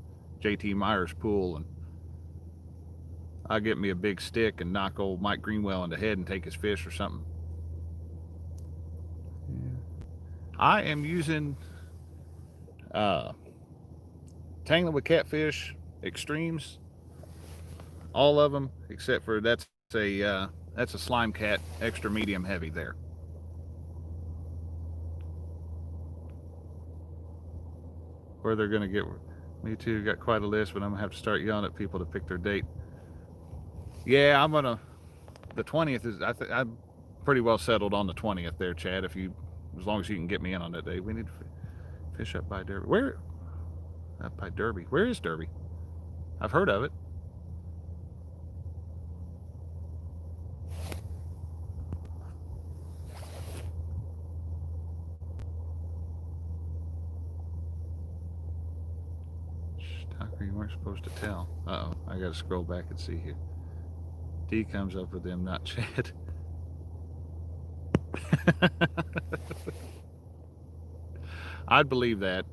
JT Myers pool, and I'll get me a big stick and knock old Mike Greenwell in the head and take his fish or something. Yeah. I am using Tangling with Catfish Extremes, all of them except for that's a Slime Cat extra medium heavy there. Where they're going to get me too. Got quite a list, but I'm going to have to start yelling at people to pick their date. Yeah, the 20th is, I'm pretty well settled on the 20th there, Chad, as long as you can get me in on that day. We need to fish up by Derby. Up by Derby. Where is Derby? I've heard of it. You weren't supposed to tell. Uh-oh, I gotta scroll back and see here. D comes up with them, not Chad. I'd believe that.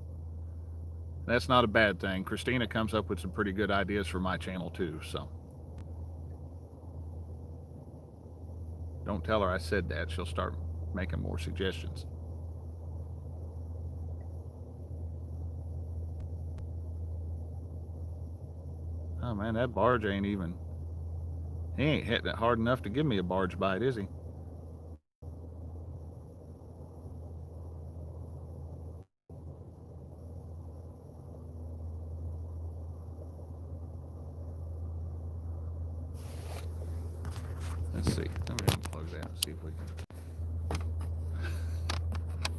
That's not a bad thing. Christina comes up with some pretty good ideas for my channel too, so. Don't tell her I said that. She'll start making more suggestions. Oh man, that barge ain't even. He ain't hitting it hard enough to give me a barge bite, is he? Let's see. Let me unplug that and see if we can.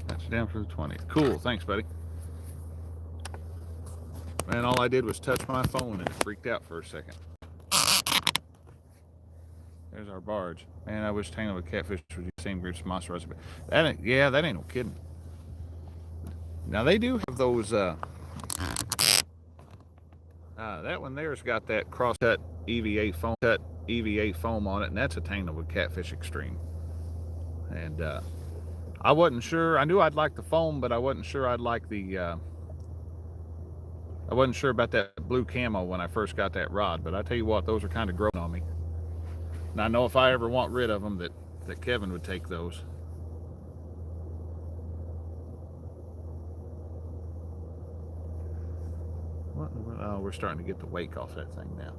Got you down for the 20th. Cool. Thanks, buddy. Man, all I did was touch my phone and it freaked out for a second. There's our barge. Man, I wish Tangling with Catfish was the same group as Monster Recipe. That ain't no kidding. Now they do have those. That one there's got that cross-cut EVA foam on it, and that's a Tangling with Catfish Extreme. And I wasn't sure. I knew I'd like the foam, but I wasn't sure I'd like the. I wasn't sure about that blue camo when I first got that rod. But I tell you what, those are kind of growing on me. And I know if I ever want rid of them, that Kevin would take those. What? Oh, we're starting to get the wake off that thing now.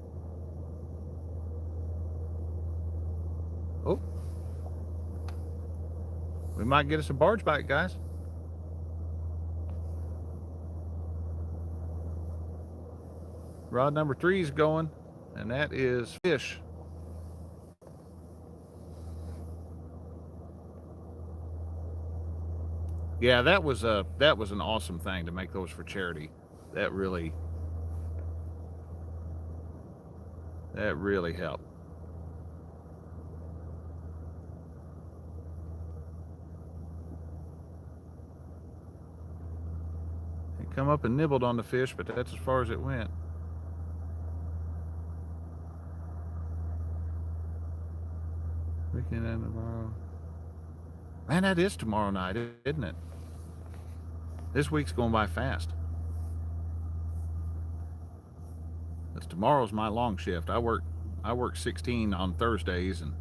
Oh, we might get us a barge bite, guys. Rod number 3 is going, and that is fish. Yeah, that was an awesome thing to make those for charity. That really helped. He come up and nibbled on the fish, but that's as far as it went. Weekend and tomorrow. Man, that is tomorrow night, isn't it? This week's going by fast. Because tomorrow's my long shift. I work 16 on Thursdays and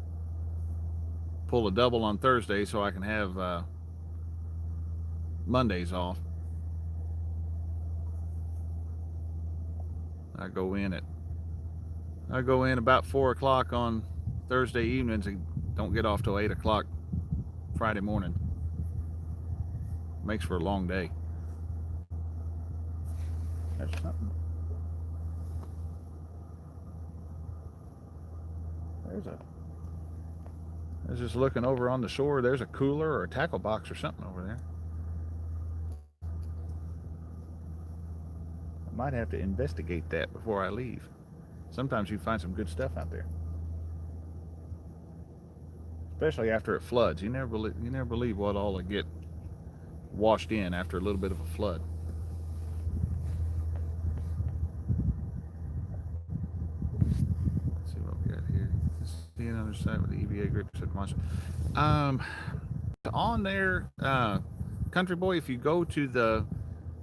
pull a double on Thursday so I can have Mondays off. I go in about 4 o'clock on Thursday evenings and don't get off till 8 o'clock Friday morning. Makes for a long day. There's something. I was just looking over on the shore. There's a cooler or a tackle box or something over there. I might have to investigate that before I leave. Sometimes you find some good stuff out there, especially after it floods. You never believe what all will get washed in after a little bit of a flood. Let's see what we got here. See another site with the EVA grips at once. On there, Country Boy, if you go to the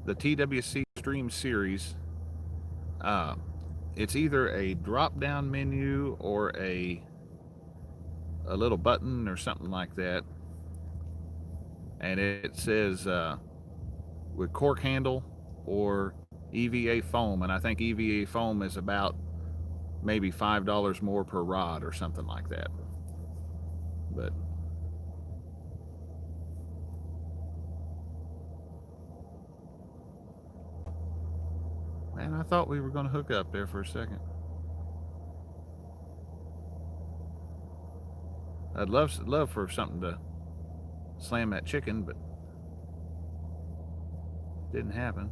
TWC Stream Series, it's either a drop-down menu or a little button or something like that, and it says with cork handle or EVA foam, and I think EVA foam is about maybe $5 more per rod or something like that. But man, I thought we were going to hook up there for a second. I'd love for something to slam that chicken, but didn't happen.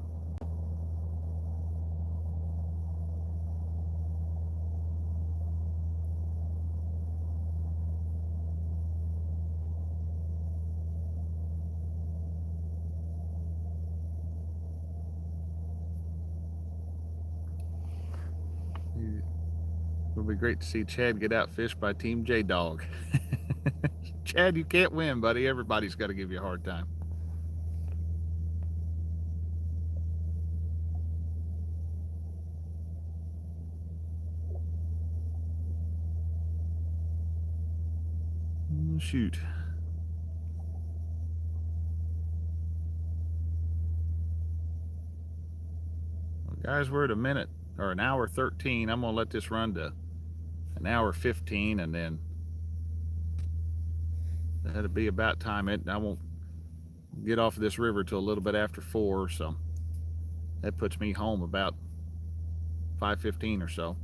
It would be great to see Chad get outfished by Team J Dog. Chad, you can't win, buddy. Everybody's got to give you a hard time. Shoot. Well, guys, we're at a minute or an hour 13. I'm going to let this run to an hour 15, and then that'll be about time. I won't get off of this river till a little bit after 4, so that puts me home about 5:15 or so.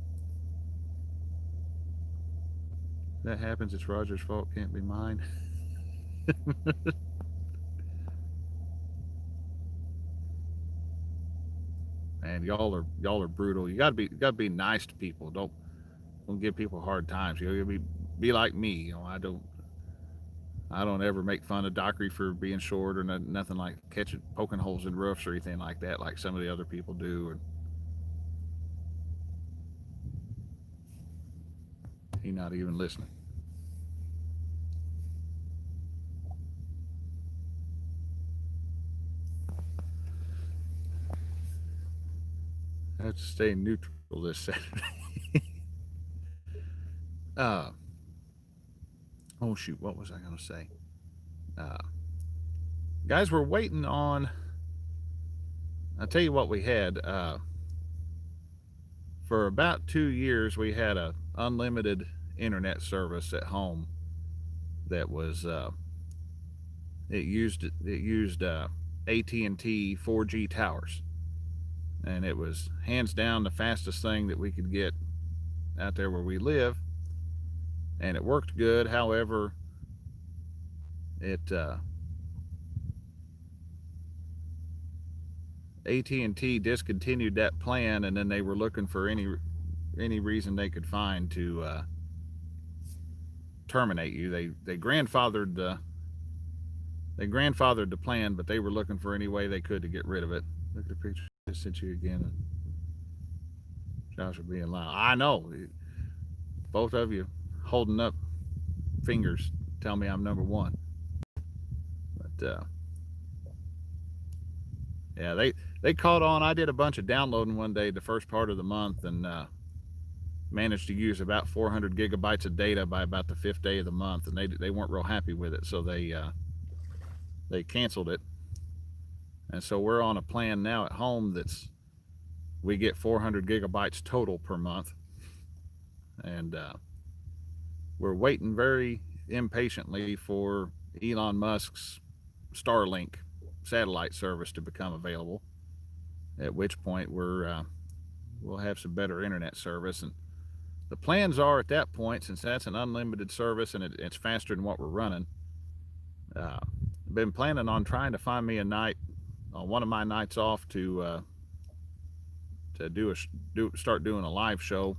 If that happens, it's Roger's fault, can't be mine. Man, y'all are brutal. You gotta be nice to people. Don't give people hard times. You gotta be like me. You know, I don't ever make fun of Dockery for being short or nothing like poking holes in roofs or anything like that, like some of the other people do. And he not even listening. have to stay neutral this Saturday. uh, oh shoot, what was I going to say? Uh, guys, we're waiting on. I'll tell you what we had. For about 2 years, we had a unlimited internet service at home that was it used AT&T 4G towers, and it was hands down the fastest thing that we could get out there where we live, and it worked good. However, it AT&T discontinued that plan, and then they were looking for any reason they could find to terminate you. They grandfathered the plan, but they were looking for any way they could to get rid of it. Look at the picture I sent you again. Josh are being loud. I know. Both of you holding up fingers tell me I'm number one. But yeah, they caught on. I did a bunch of downloading one day the first part of the month, and managed to use about 400 gigabytes of data by about the 5th day of the month, and they weren't real happy with it, so they canceled it. And so we're on a plan now at home that's we get 400 gigabytes total per month, and we're waiting very impatiently for Elon Musk's Starlink satellite service to become available, at which point we'll have some better internet service. And the plans are at that point, since that's an unlimited service and it's faster than what we're running, I've been planning on trying to find me a night on one of my nights off to start doing a live show.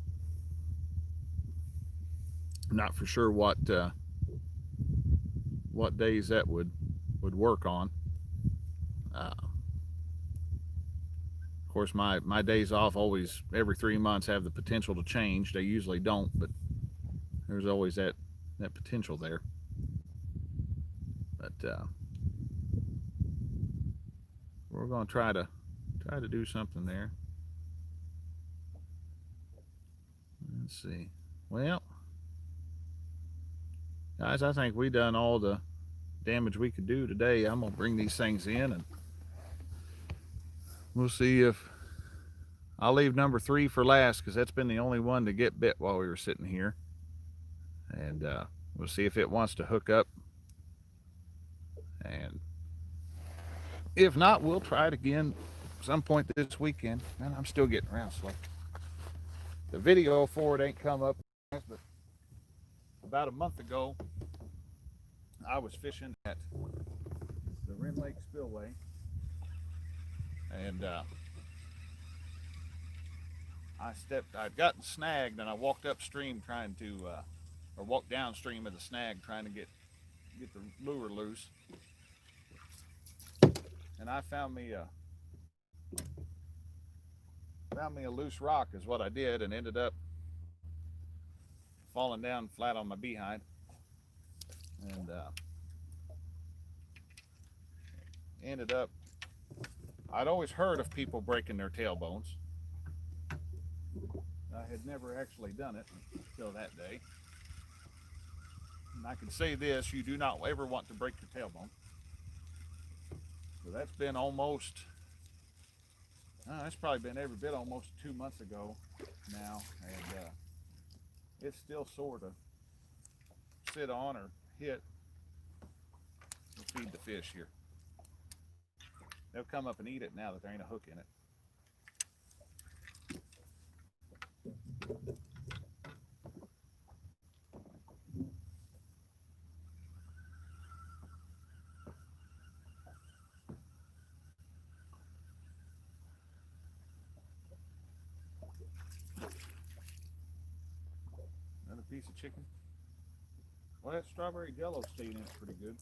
I'm not for sure what days that would work on. Of course, my days off always every 3 months have the potential to change. They usually don't, but there's always that potential there. But we're going to try to do something there. Let's see. Well, guys, I think we done all the damage we could do today. I'm gonna bring these things in, and we'll see if I'll leave number 3 for last, because that's been the only one to get bit while we were sitting here, and we'll see if it wants to hook up, and if not, we'll try it again some point this weekend. Man, I'm still getting around slow. The video for it ain't come up, but about a month ago I was fishing at the Wren Lake Spillway, and I'd gotten snagged, and I walked upstream trying to or walked downstream of the snag trying to get the lure loose, and I found me a loose rock is what I did, and ended up falling down flat on my behind, and ended up, I'd always heard of people breaking their tailbones. I had never actually done it until that day, and I can say this: you do not ever want to break your tailbone. So that's been almost it's probably been every bit almost 2 months ago now, and it's still sore to sit on or hit and feed the fish here. They'll come up and eat it now that there ain't a hook in it. Another piece of chicken. Well, that strawberry jello stayed in it pretty good.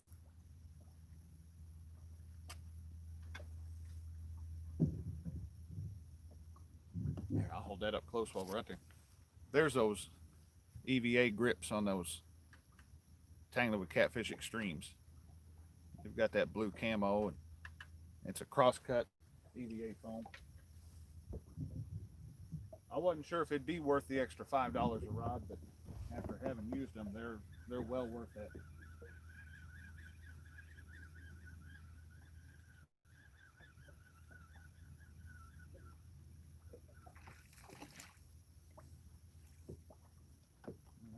Here, I'll hold that up close while we're out there. There's those EVA grips on those Tangler with Catfish Extremes. They've got that blue camo, and it's a cross-cut EVA foam. I wasn't sure if it'd be worth the extra $5 a rod, but after having used them, they're well worth it.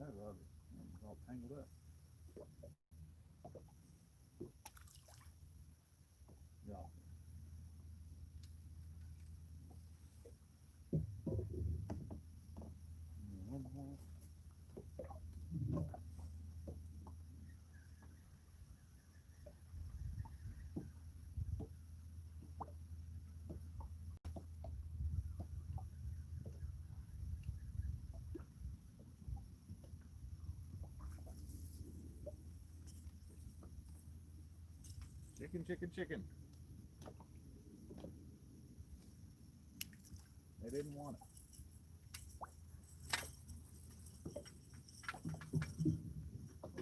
That rod is all tangled up. Yeah. One more. Chicken, chicken, chicken. They didn't want it.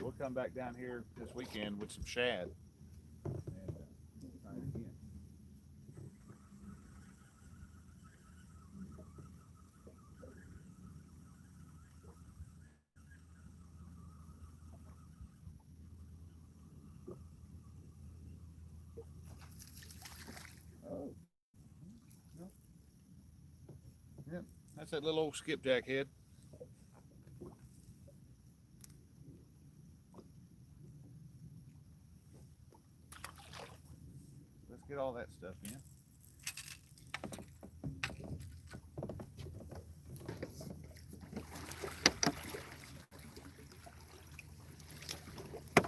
We'll come back down here this weekend with some shad and try it again. Oh, no. Yep, that's that little old skipjack head. Let's get all that stuff in.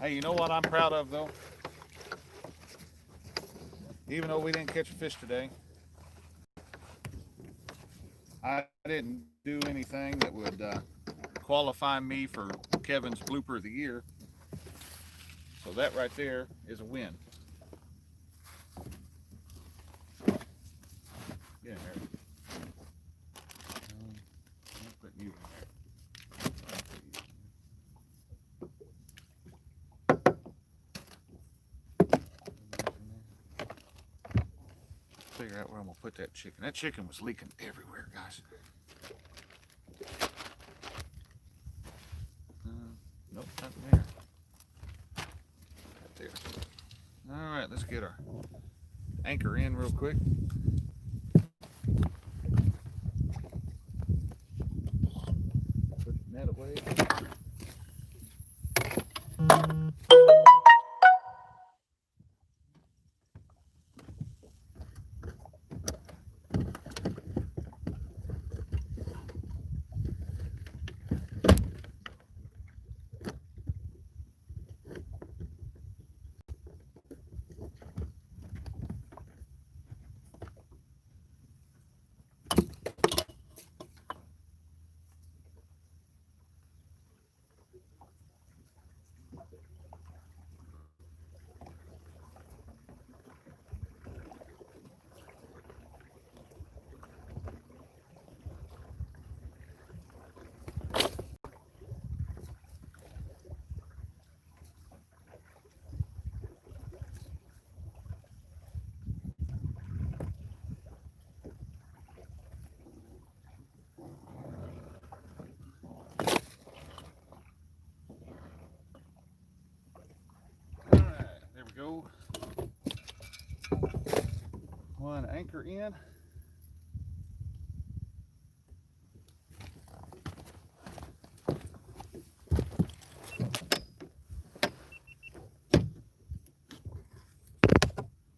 Hey, you know what I'm proud of though? Even though we didn't catch a fish today, I didn't do anything that would qualify me for Kevin's blooper of the year. So that right there is a win. Get in there. I'll put you in there. Figure out where I'm gonna put that chicken. That chicken was leaking everywhere, guys. Nope, not there. Right there. All right, let's get our anchor in real quick. Put the net away. Go. One anchor in.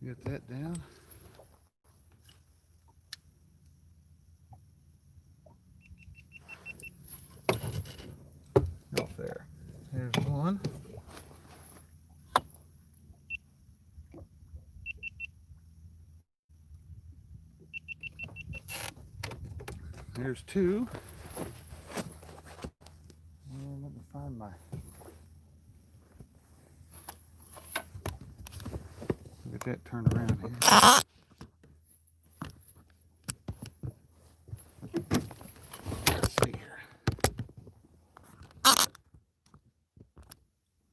Get that down. Off there. There's one. There's two. And let me find my. Get that turned around here. Let's see here.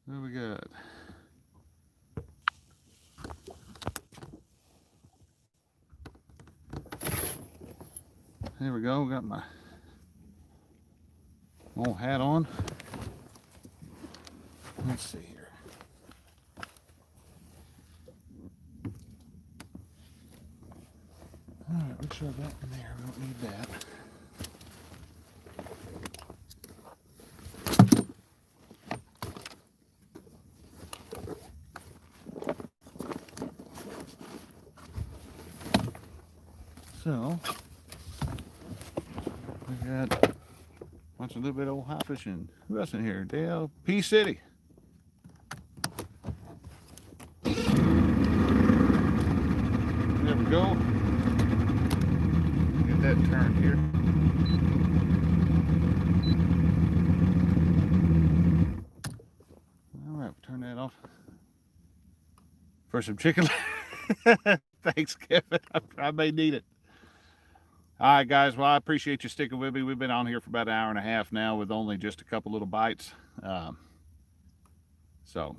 What we got? There we go. Got my Old hat on. Let's see here. All right, we'll shove that in there. We don't need that. So, we got watch a little bit of old high fishing. Who else in here? Dale P City. There we go. Get that turned here. All right, turn that off for some chicken. Thanks, Kevin. I may need it. All right, guys. Well, I appreciate you sticking with me. We've been on here for about an hour and a half now with only just a couple little bites. So,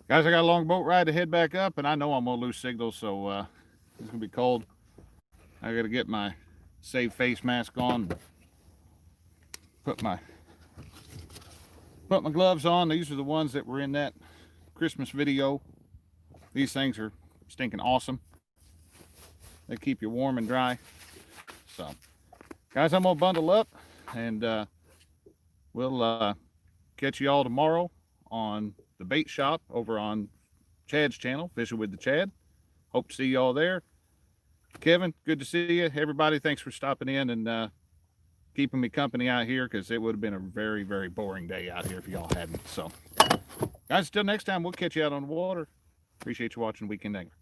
guys, I got a long boat ride to head back up, and I know I'm going to lose signal, so it's going to be cold. I got to get my save face mask on, put my gloves on. These are the ones that were in that Christmas video. These things are stinking awesome. They keep you warm and dry. So, guys, I'm gonna bundle up, and we'll catch you all tomorrow on the bait shop over on Chad's channel, Fishing with the Chad. Hope to see you all there. Kevin, good to see you. Everybody, thanks for stopping in and keeping me company out here, because it would have been a very, very boring day out here if y'all hadn't. So, guys, until next time, we'll catch you out on the water. Appreciate you watching Weekend Angler.